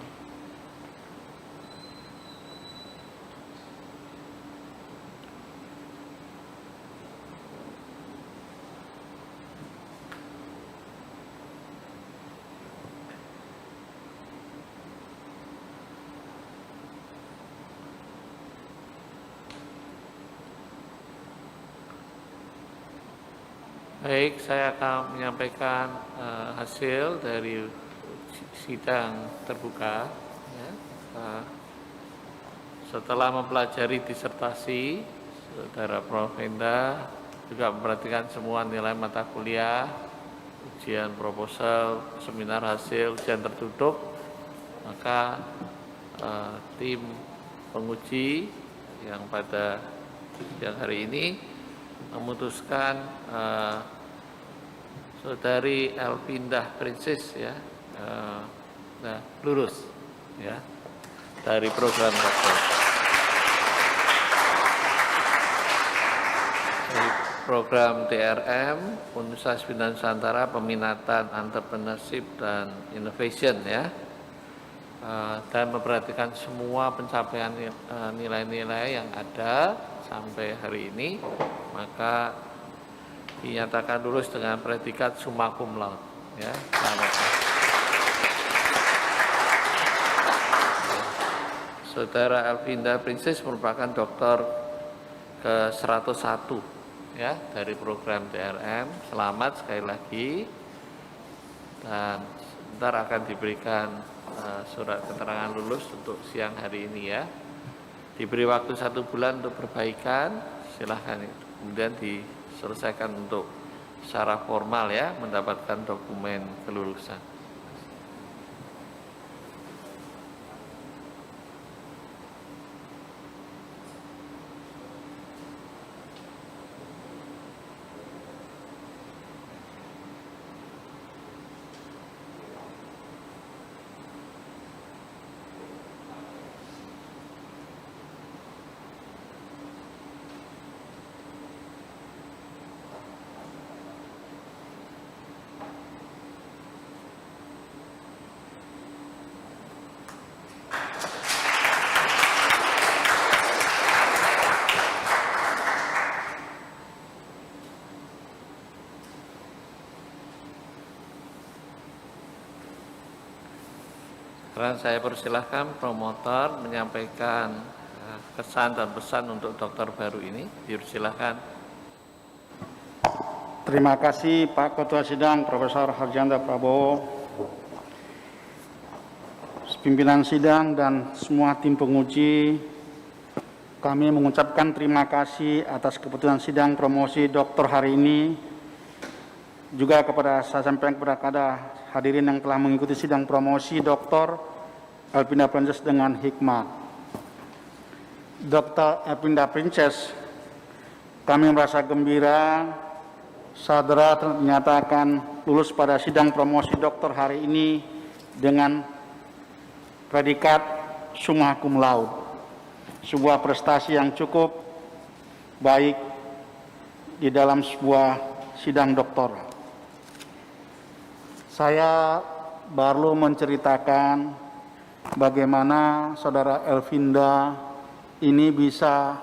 S2: Baik, saya akan menyampaikan hasil dari sidang terbuka. Ya. Setelah mempelajari disertasi, Saudara Prof. Venda juga memperhatikan semua nilai mata kuliah, ujian proposal, seminar hasil, ujian tertutup, maka tim penguji yang pada siang hari ini memutuskan Saudari Elvinda Princess ya lulus ya dari program doktor. Dari program TRM Universitas Bina Nusantara peminatan entrepreneurship dan innovation ya. Dan memperhatikan semua pencapaian nilai-nilai yang ada sampai hari ini, maka dinyatakan lulus dengan predikat summa cum laude. Ya, Saudara Elvinda Princess merupakan doktor ke-101 ya dari program TRM. Selamat sekali lagi, dan sebentar akan diberikan surat keterangan lulus untuk siang hari ini ya. Diberi waktu 1 bulan untuk perbaikan, silahkan kemudian diselesaikan untuk secara formal ya, mendapatkan dokumen kelulusan. Sekarang saya persilahkan promotor menyampaikan kesan dan pesan untuk dokter baru ini. Dipersilahkan.
S3: Terima kasih Pak Ketua Sidang Profesor Harjanda Prabowo, pimpinan sidang dan semua tim penguji. Kami mengucapkan terima kasih atas keputusan sidang promosi doktor hari ini. Juga saya sampaikan kepada hadirin yang telah mengikuti sidang promosi Dr. Elvinda Princess dengan hikmat. Dr. Elvinda Princess, kami merasa gembira saudara ternyatakan lulus pada sidang promosi doktor hari ini dengan predikat summa cum laude. sebuah prestasi yang cukup baik di dalam sebuah sidang doktoral. Saya baru menceritakan bagaimana saudara Elvinda ini bisa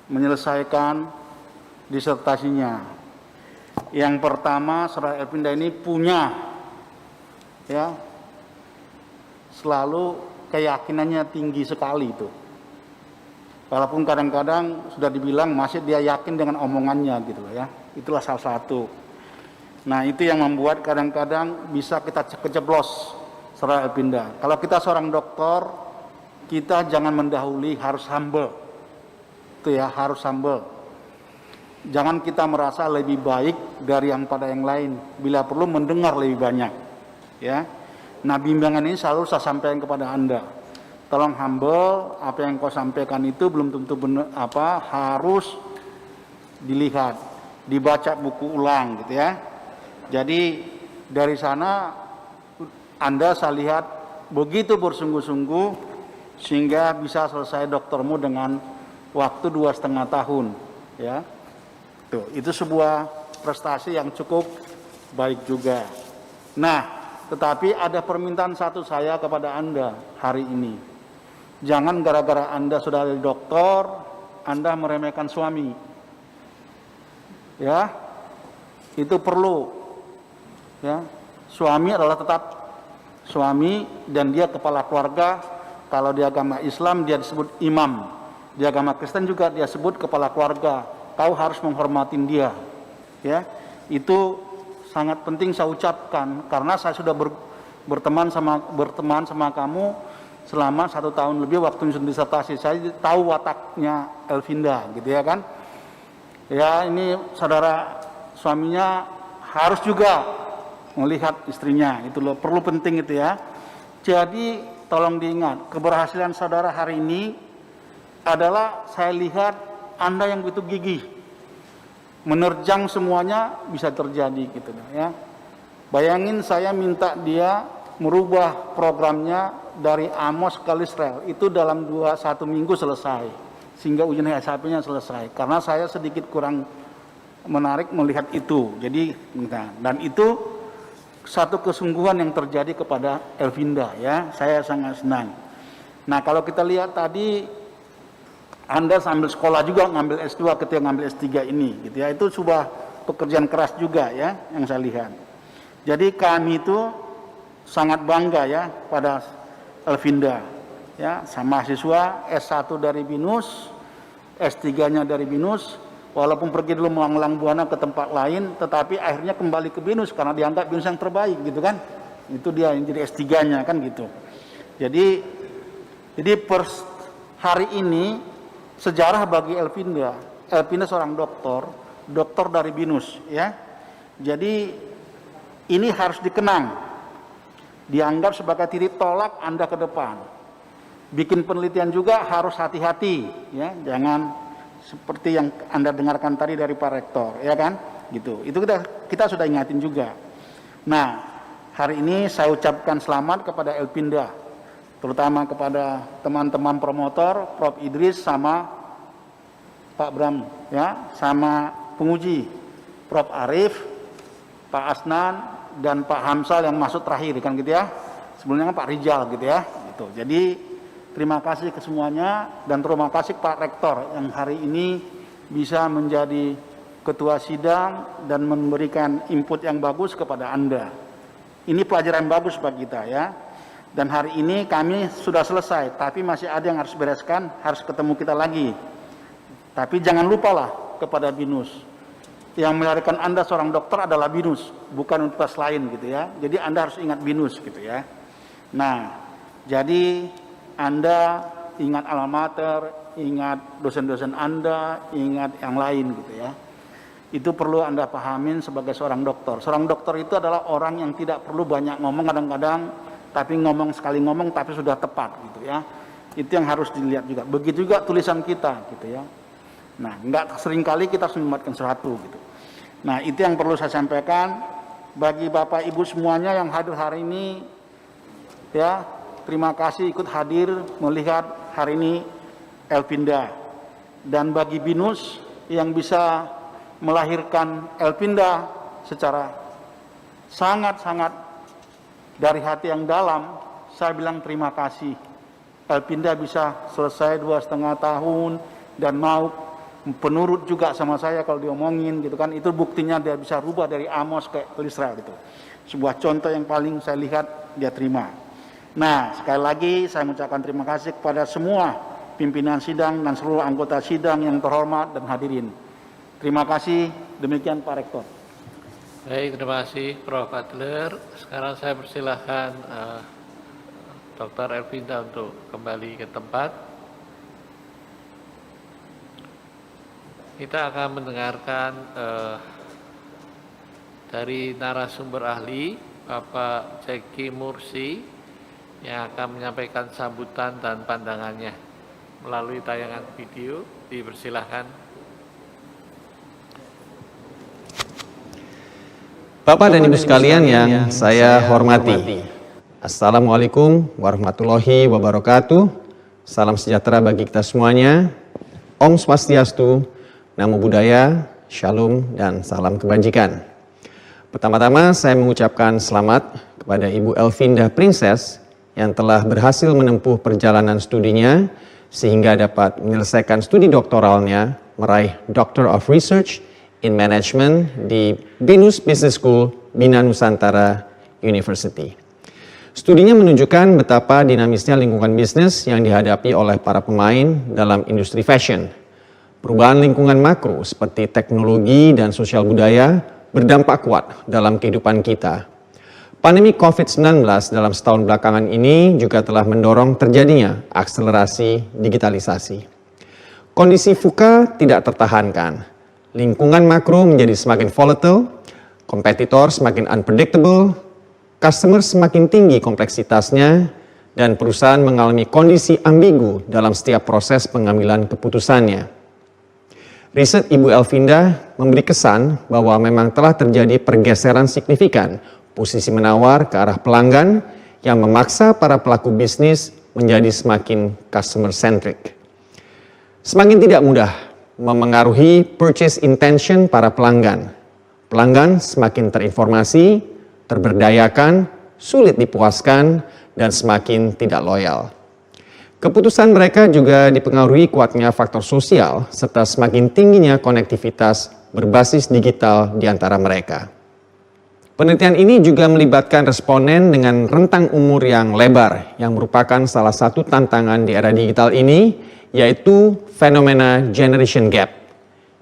S3: menyelesaikan disertasinya. Yang pertama, saudara Elvinda ini punya selalu keyakinannya tinggi sekali itu. Walaupun kadang-kadang sudah dibilang masih dia yakin dengan omongannya gitu loh ya. Itulah salah satu. Nah, itu yang membuat kadang-kadang bisa kita kejeblos saudara Elvinda. Kalau kita seorang dokter, kita jangan mendahului, harus humble. Itu ya, harus humble. Jangan kita merasa lebih baik dari yang pada yang lain. Bila perlu mendengar lebih banyak. Ya. Nah, bimbingan ini selalu saya sampaikan kepada Anda. Tolong humble, apa yang kau sampaikan itu belum tentu benar, harus dilihat, dibaca buku ulang gitu ya. Jadi dari sana Anda saya lihat begitu bersungguh-sungguh sehingga bisa selesai doktermu dengan waktu 2,5 tahun ya. Tuh, itu sebuah prestasi yang cukup baik juga. Nah, tetapi ada permintaan satu saya kepada Anda hari ini. Jangan gara-gara Anda sudah jadi dokter, Anda meremehkan suami. Ya, itu perlu. Ya, suami adalah tetap suami dan dia kepala keluarga. Kalau di agama Islam dia disebut imam. Di agama Kristen juga dia sebut kepala keluarga. Kau harus menghormati dia. Ya, itu sangat penting saya ucapkan karena saya sudah berteman sama kamu selama 1 tahun lebih waktu menyusun disertasi. Saya tahu wataknya Elvinda gitu ya kan. Ya, ini saudara suaminya harus juga melihat istrinya, itu loh, perlu penting itu ya. Jadi tolong diingat, keberhasilan saudara hari ini adalah saya lihat Anda yang begitu gigih. Menerjang semuanya bisa terjadi gitu ya. Bayangin saya minta dia merubah programnya dari Amos ke Lisrel itu dalam 1 minggu selesai sehingga ujian SHP-nya selesai karena saya sedikit kurang menarik melihat itu. Jadi dan itu satu kesungguhan yang terjadi kepada Elvinda ya, saya sangat senang. Nah, kalau kita lihat tadi Anda sambil sekolah juga ngambil S2 ketika ngambil S3 ini gitu ya, itu sebuah pekerjaan keras juga ya yang saya lihat. Jadi kami itu sangat bangga ya pada Elvinda ya, sama mahasiswa S1 dari BINUS, S3-nya dari BINUS, walaupun pergi dulu melanglang buana ke tempat lain tetapi akhirnya kembali ke BINUS karena dianggap BINUS yang terbaik gitu kan. Itu dia yang jadi S3-nya kan gitu. Jadi hari ini sejarah bagi Elvinda. Elvinda seorang dokter dari BINUS ya. Jadi ini harus dikenang. Dianggap sebagai titik tolak Anda ke depan. Bikin penelitian juga harus hati-hati ya, jangan seperti yang Anda dengarkan tadi dari Pak Rektor ya kan gitu. Itu kita sudah ingatin juga. Nah, hari ini saya ucapkan selamat kepada Elvinda, terutama kepada teman-teman promotor Prof Idris sama Pak Bram ya, sama penguji Prof Arif, Pak Asnan dan Pak Hamsal yang masuk terakhir kan gitu ya. Sebelumnya Pak Rijal gitu ya. Gitu. Jadi terima kasih ke semuanya dan terima kasih Pak Rektor yang hari ini bisa menjadi ketua sidang dan memberikan input yang bagus kepada Anda. Ini pelajaran bagus bagi kita ya. Dan hari ini kami sudah selesai, tapi masih ada yang harus bereskan, harus ketemu kita lagi. Tapi jangan lupalah kepada BINUS. Yang melahirkan Anda seorang dokter adalah BINUS, bukan universitas lain gitu ya. Jadi Anda harus ingat BINUS gitu ya. Nah, jadi Anda ingat alma mater, ingat dosen-dosen Anda, ingat yang lain gitu ya. Itu perlu Anda pahamin sebagai seorang dokter. Seorang dokter itu adalah orang yang tidak perlu banyak ngomong kadang-kadang, tapi ngomong sekali ngomong tapi sudah tepat gitu ya. Itu yang harus dilihat juga. Begitu juga tulisan kita gitu ya. Nah, enggak seringkali kita harus membuatkan sesuatu gitu. Nah, itu yang perlu saya sampaikan bagi Bapak Ibu semuanya yang hadir hari ini ya. Terima kasih ikut hadir melihat hari ini Elpinda, dan bagi BINUS yang bisa melahirkan Elpinda secara sangat-sangat dari hati yang dalam, saya bilang terima kasih. Elpinda bisa selesai 2,5 tahun dan mau penurut juga sama saya kalau diomongin gitu kan, itu buktinya dia bisa rubah dari Amos ke Lisra gitu. Sebuah contoh yang paling saya lihat dia terima. Nah, sekali lagi saya mengucapkan terima kasih kepada semua pimpinan sidang dan seluruh anggota sidang yang terhormat dan hadirin. Terima kasih, demikian Pak Rektor.
S2: Baik, terima kasih Prof. Adler. Sekarang saya persilahkan Dr. Elpinda untuk kembali ke tempat. Kita akan mendengarkan dari narasumber ahli, Bapak Jeki Mursi, yang akan menyampaikan sambutan dan pandangannya melalui tayangan video. Dipersilahkan.
S12: Bapak dan Ibu sekalian yang saya hormati, Assalamualaikum warahmatullahi wabarakatuh. Salam sejahtera bagi kita semuanya. Om Swastiastu, Namo Buddhaya, Shalom, dan salam kebajikan. Pertama-tama saya mengucapkan selamat kepada Ibu Elfinda Princess yang telah berhasil menempuh perjalanan studinya sehingga dapat menyelesaikan studi doktoralnya, meraih Doctor of Research in Management di BINUS Business School, Bina Nusantara University. Studinya menunjukkan betapa dinamisnya lingkungan bisnis yang dihadapi oleh para pemain dalam industri fashion. Perubahan lingkungan makro seperti teknologi dan sosial budaya berdampak kuat dalam kehidupan kita. Pandemi COVID-19 dalam setahun belakangan ini juga telah mendorong terjadinya akselerasi digitalisasi. Kondisi VUCA tidak tertahankan. Lingkungan makro menjadi semakin volatile, kompetitor semakin unpredictable, customer semakin tinggi kompleksitasnya, dan perusahaan mengalami kondisi ambigu dalam setiap proses pengambilan keputusannya. Riset Ibu Elfinda memberi kesan bahwa memang telah terjadi pergeseran signifikan posisi menawar ke arah pelanggan yang memaksa para pelaku bisnis menjadi semakin customer-centric. Semakin tidak mudah memengaruhi purchase intention para pelanggan. Pelanggan semakin terinformasi, terberdayakan, sulit dipuaskan, dan semakin tidak loyal. Keputusan mereka juga dipengaruhi kuatnya faktor sosial serta semakin tingginya konektivitas berbasis digital di antara mereka. Penelitian ini juga melibatkan responden dengan rentang umur yang lebar yang merupakan salah satu tantangan di era digital ini, yaitu fenomena generation gap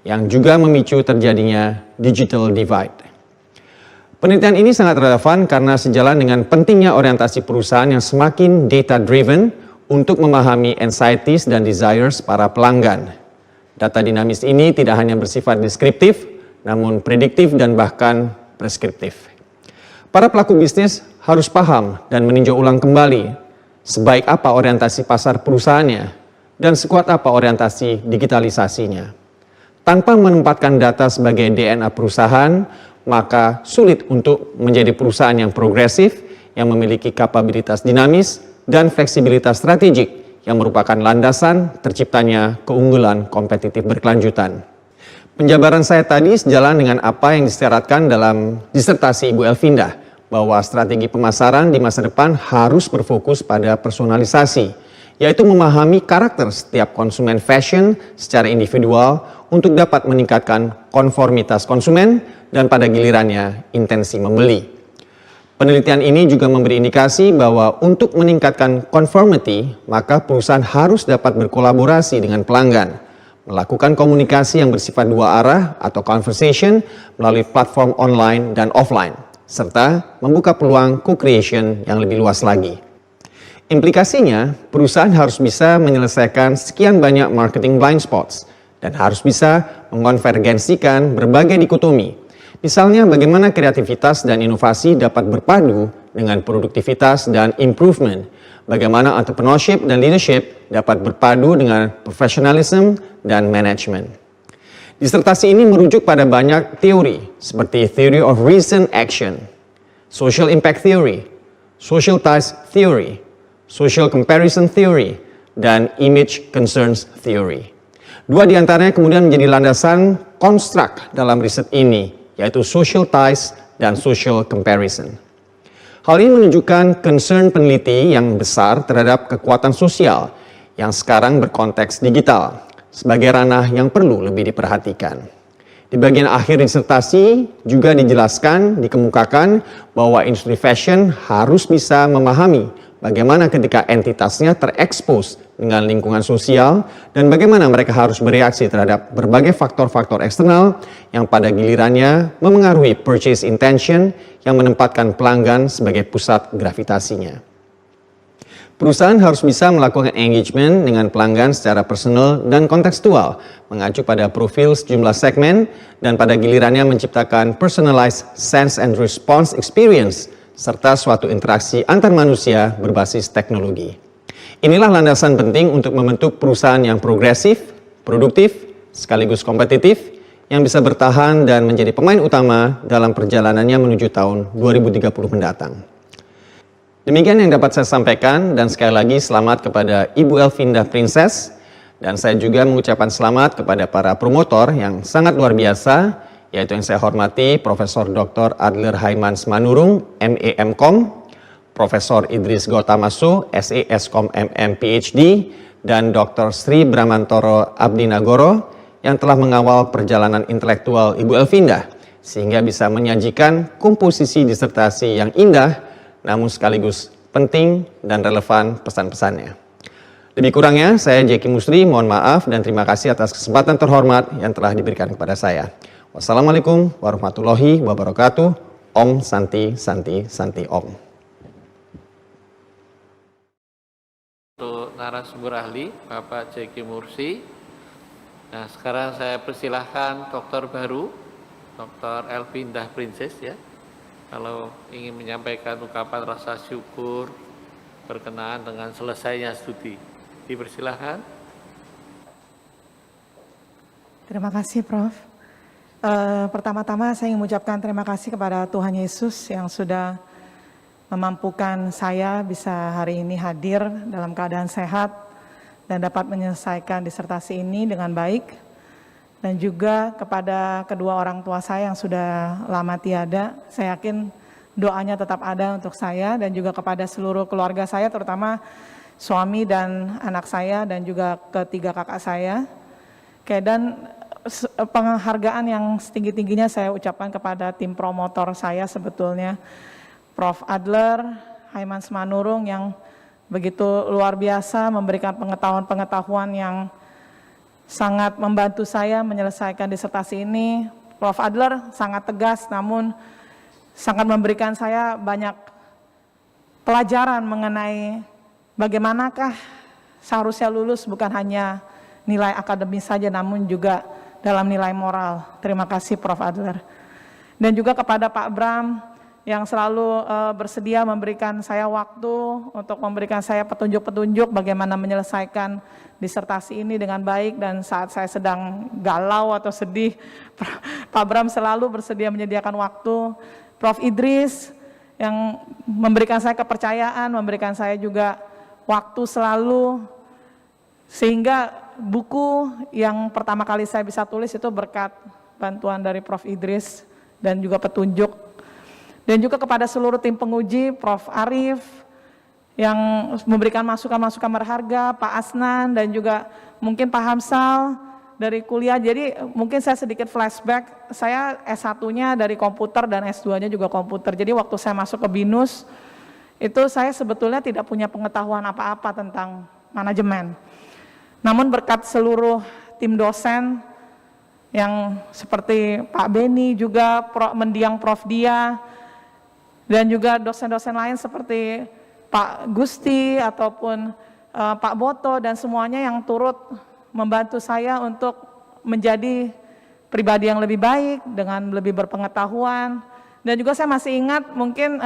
S12: yang juga memicu terjadinya digital divide. Penelitian ini sangat relevan karena sejalan dengan pentingnya orientasi perusahaan yang semakin data-driven untuk memahami anxieties dan desires para pelanggan. Data dinamis ini tidak hanya bersifat deskriptif, namun prediktif dan bahkan preskriptif. Para pelaku bisnis harus paham dan meninjau ulang kembali sebaik apa orientasi pasar perusahaannya dan sekuat apa orientasi digitalisasinya. Tanpa menempatkan data sebagai DNA perusahaan, maka sulit untuk menjadi perusahaan yang progresif, yang memiliki kapabilitas dinamis, dan fleksibilitas strategik yang merupakan landasan terciptanya keunggulan kompetitif berkelanjutan. Penjabaran saya tadi sejalan dengan apa yang disyaratkan dalam disertasi Ibu Elfinda, bahwa strategi pemasaran di masa depan harus berfokus pada personalisasi, yaitu memahami karakter setiap konsumen fashion secara individual untuk dapat meningkatkan konformitas konsumen dan pada gilirannya intensi membeli. Penelitian ini juga memberi indikasi bahwa untuk meningkatkan conformity, maka perusahaan harus dapat berkolaborasi dengan pelanggan, melakukan komunikasi yang bersifat dua arah atau conversation melalui platform online dan offline, serta membuka peluang co-creation yang lebih luas lagi. Implikasinya, perusahaan harus bisa menyelesaikan sekian banyak marketing blind spots dan harus bisa mengonvergensikan berbagai dikotomi. Misalnya bagaimana kreativitas dan inovasi dapat berpadu dengan produktivitas dan improvement. Bagaimana entrepreneurship dan leadership dapat berpadu dengan professionalism dan management. Disertasi ini merujuk pada banyak teori seperti theory of reason action, social impact theory, social ties theory, social comparison theory, dan Image Concerns Theory. Dua di antaranya kemudian menjadi landasan konstruk dalam riset ini, yaitu Social Ties dan Social Comparison. Hal ini menunjukkan concern peneliti yang besar terhadap kekuatan sosial yang sekarang berkonteks digital sebagai ranah yang perlu lebih diperhatikan. Di bagian akhir disertasi juga dijelaskan, dikemukakan bahwa industri fashion harus bisa memahami bagaimana ketika entitasnya terekspos dengan lingkungan sosial dan bagaimana mereka harus bereaksi terhadap berbagai faktor-faktor eksternal yang pada gilirannya memengaruhi purchase intention yang menempatkan pelanggan sebagai pusat gravitasinya. Perusahaan harus bisa melakukan engagement dengan pelanggan secara personal dan kontekstual, mengacu pada profil sejumlah segmen dan pada gilirannya menciptakan personalized sense and response experience serta suatu interaksi antar manusia berbasis teknologi. Inilah landasan penting untuk membentuk perusahaan yang progresif, produktif, sekaligus kompetitif, yang bisa bertahan dan menjadi pemain utama dalam perjalanannya menuju tahun 2030 mendatang. Demikian yang dapat saya sampaikan, dan sekali lagi selamat kepada Ibu Elvinda Princess, dan saya juga mengucapkan selamat kepada para promotor yang sangat luar biasa, yaitu yang saya hormati Profesor Dr. Adler Haimans Manurung, MEMkom, Profesor Idris Gotamaso, SESkom MM PhD, dan Dr. Sri Bramantoro Abdinagoro yang telah mengawal perjalanan intelektual Ibu Elvinda sehingga bisa menyajikan komposisi disertasi yang indah namun sekaligus penting dan relevan pesan-pesannya. Lebih kurangnya saya Jeki Musri mohon maaf dan terima kasih atas kesempatan terhormat yang telah diberikan kepada saya. Wassalamualaikum warahmatullahi wabarakatuh. Om Santi Santi Santi Om.
S2: Untuk narasumber ahli, Bapak Jeki Mursi. Nah, sekarang saya persilahkan dokter baru, Dr. Elvinda Princess ya. Kalau ingin menyampaikan ungkapan rasa syukur berkenaan dengan selesainya studi. Dipersilahkan.
S4: Terima kasih, Prof. Pertama-tama saya ingin mengucapkan terima kasih kepada Tuhan Yesus yang sudah memampukan saya bisa hari ini hadir dalam keadaan sehat dan dapat menyelesaikan disertasi ini dengan baik. Dan juga kepada kedua orang tua saya yang sudah lama tiada, saya yakin doanya tetap ada untuk saya dan juga kepada seluruh keluarga saya, terutama suami dan anak saya dan juga ketiga kakak saya. Oke, dan penghargaan yang setinggi-tingginya saya ucapkan kepada tim promotor saya sebetulnya, Prof. Adler Haimans Manurung yang begitu luar biasa memberikan pengetahuan-pengetahuan yang sangat membantu saya menyelesaikan disertasi ini. Prof. Adler sangat tegas namun sangat memberikan saya banyak pelajaran mengenai bagaimanakah seharusnya lulus bukan hanya nilai akademis saja namun juga dalam nilai moral. Terima kasih Prof. Adler. Dan juga kepada Pak Bram yang selalu bersedia memberikan saya waktu untuk memberikan saya petunjuk-petunjuk bagaimana menyelesaikan disertasi ini dengan baik, dan saat saya sedang galau atau sedih, Pak Bram selalu bersedia menyediakan waktu. Prof. Idris yang memberikan saya kepercayaan, memberikan saya juga waktu selalu, sehingga buku yang pertama kali saya bisa tulis itu berkat bantuan dari Prof. Idris dan juga petunjuk. Dan juga kepada seluruh tim penguji, Prof. Arif, yang memberikan masukan-masukan berharga, Pak Asnan, dan juga mungkin Pak Hamsal dari kuliah. Jadi mungkin saya sedikit flashback, saya S1-nya dari komputer dan S2-nya juga komputer. Jadi waktu saya masuk ke BINUS, itu saya sebetulnya tidak punya pengetahuan apa-apa tentang manajemen. Namun berkat seluruh tim dosen yang seperti Pak Beni, juga mendiang Prof. Dia, dan juga dosen-dosen lain seperti Pak Gusti ataupun Pak Boto dan semuanya yang turut membantu saya untuk menjadi pribadi yang lebih baik dengan lebih berpengetahuan. Dan juga saya masih ingat mungkin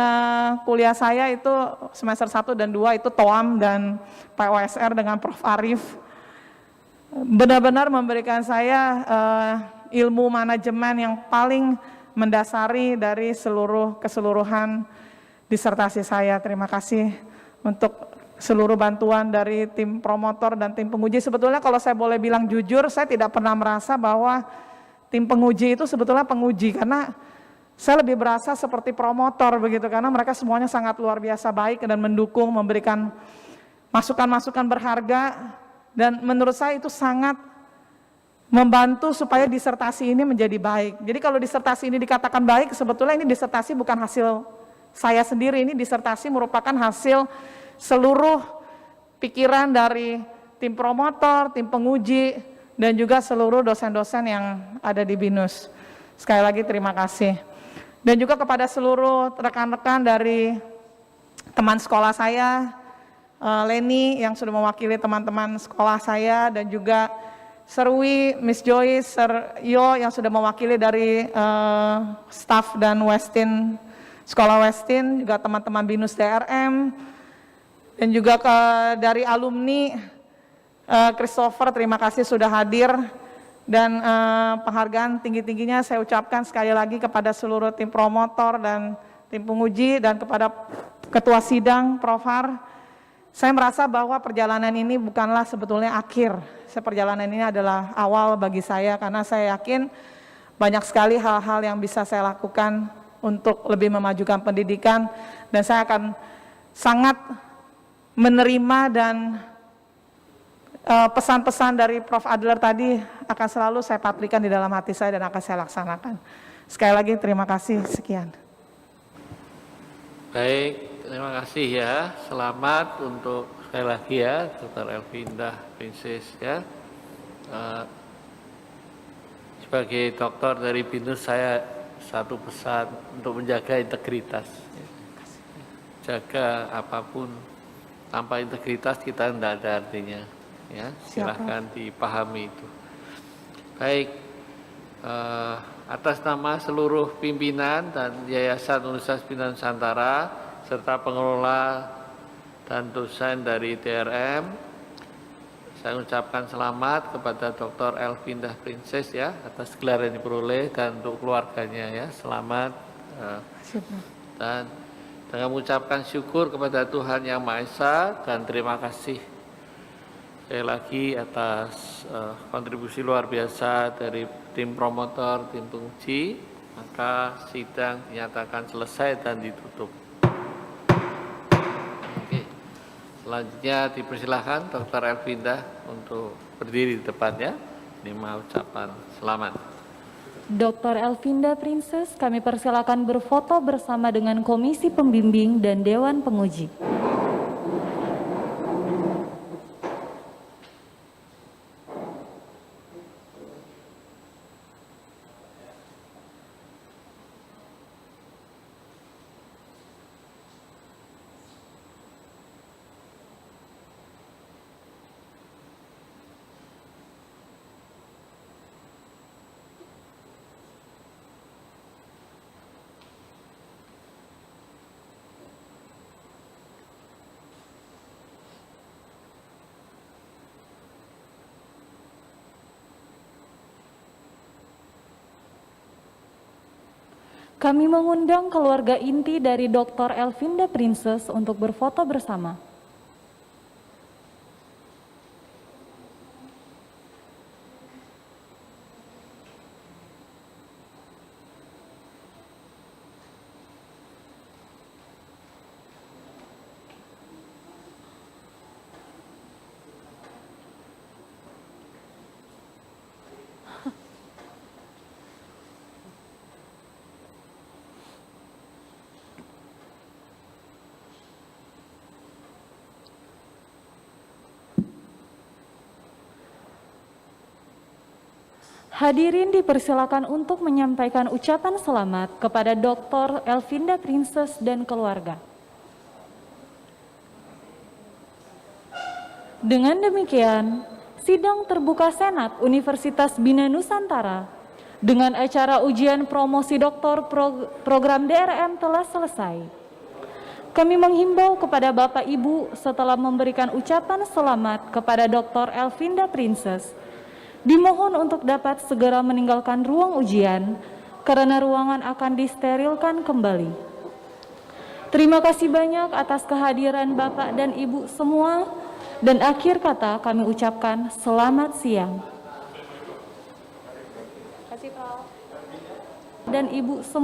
S4: kuliah saya itu semester 1 dan 2 itu TOAM dan POSR dengan Prof. Arif. Benar-benar memberikan saya ilmu manajemen yang paling mendasari dari keseluruhan disertasi saya. Terima kasih untuk seluruh bantuan dari tim promotor dan tim penguji. Sebetulnya kalau saya boleh bilang jujur, saya tidak pernah merasa bahwa tim penguji itu sebetulnya penguji, karena saya lebih berasa seperti promotor begitu, karena mereka semuanya sangat luar biasa baik dan mendukung, memberikan masukan-masukan berharga, dan menurut saya itu sangat membantu supaya disertasi ini menjadi baik. Jadi kalau disertasi ini dikatakan baik, sebetulnya ini disertasi bukan hasil saya sendiri, ini disertasi merupakan hasil seluruh pikiran dari tim promotor, tim penguji, dan juga seluruh dosen-dosen yang ada di BINUS. Sekali lagi terima kasih. Dan juga kepada seluruh rekan-rekan dari teman sekolah saya, Leni yang sudah mewakili teman-teman sekolah saya, dan juga Serwi, Miss Joyce, Sir Yo yang sudah mewakili dari staff dan Westin, sekolah Westin, juga teman-teman BINUS DRM, dan juga dari alumni Christopher, terima kasih sudah hadir, dan penghargaan tinggi-tingginya saya ucapkan sekali lagi kepada seluruh tim promotor dan tim penguji, dan kepada Ketua Sidang Prof. Har. Saya merasa bahwa perjalanan ini bukanlah sebetulnya akhir. Perjalanan ini adalah awal bagi saya, karena saya yakin banyak sekali hal-hal yang bisa saya lakukan untuk lebih memajukan pendidikan, dan saya akan sangat menerima dan pesan-pesan dari Prof. Adler tadi akan selalu saya patrikan di dalam hati saya dan akan saya laksanakan. Sekali lagi terima kasih, sekian.
S2: Baik. Terima kasih ya, selamat untuk sekali lagi ya, Dr. Elvindah Prinses ya. Sebagai dokter dari BINUS, saya satu pesan untuk menjaga integritas. Jaga apapun, tanpa integritas kita tidak ada artinya. Ya, silahkan dipahami itu. Baik, atas nama seluruh pimpinan dan Yayasan Universitas Bina Nusantara serta pengelola dan dosen dari DRM, saya ucapkan selamat kepada Dr. Elvindah Prinses ya atas gelar yang diperoleh, dan untuk keluarganya ya selamat, dan dengan mengucapkan syukur kepada Tuhan Yang Maha Esa, dan terima kasih sekali lagi atas kontribusi luar biasa dari tim promotor, tim penguji. Maka sidang dinyatakan selesai dan ditutup. Selanjutnya dipersilahkan Dr. Elvindah untuk berdiri di depannya. Ini mau ucapan selamat.
S1: Dr. Elvindah Prinses, kami persilakan berfoto bersama dengan Komisi Pembimbing dan Dewan Penguji. Kami mengundang keluarga inti dari Dr. Elvindah Prinses untuk berfoto bersama. Hadirin dipersilakan untuk menyampaikan ucapan selamat kepada Dr. Elvindah Prinses dan keluarga. Dengan demikian, sidang terbuka Senat Universitas Bina Nusantara dengan acara ujian promosi doktor program DRM telah selesai. Kami menghimbau kepada Bapak Ibu setelah memberikan ucapan selamat kepada Dr. Elvindah Prinses, dimohon untuk dapat segera meninggalkan ruang ujian karena ruangan akan disterilkan kembali. Terima kasih banyak atas kehadiran Bapak dan Ibu semua. Dan akhir kata kami ucapkan selamat siang. Dan Ibu semua.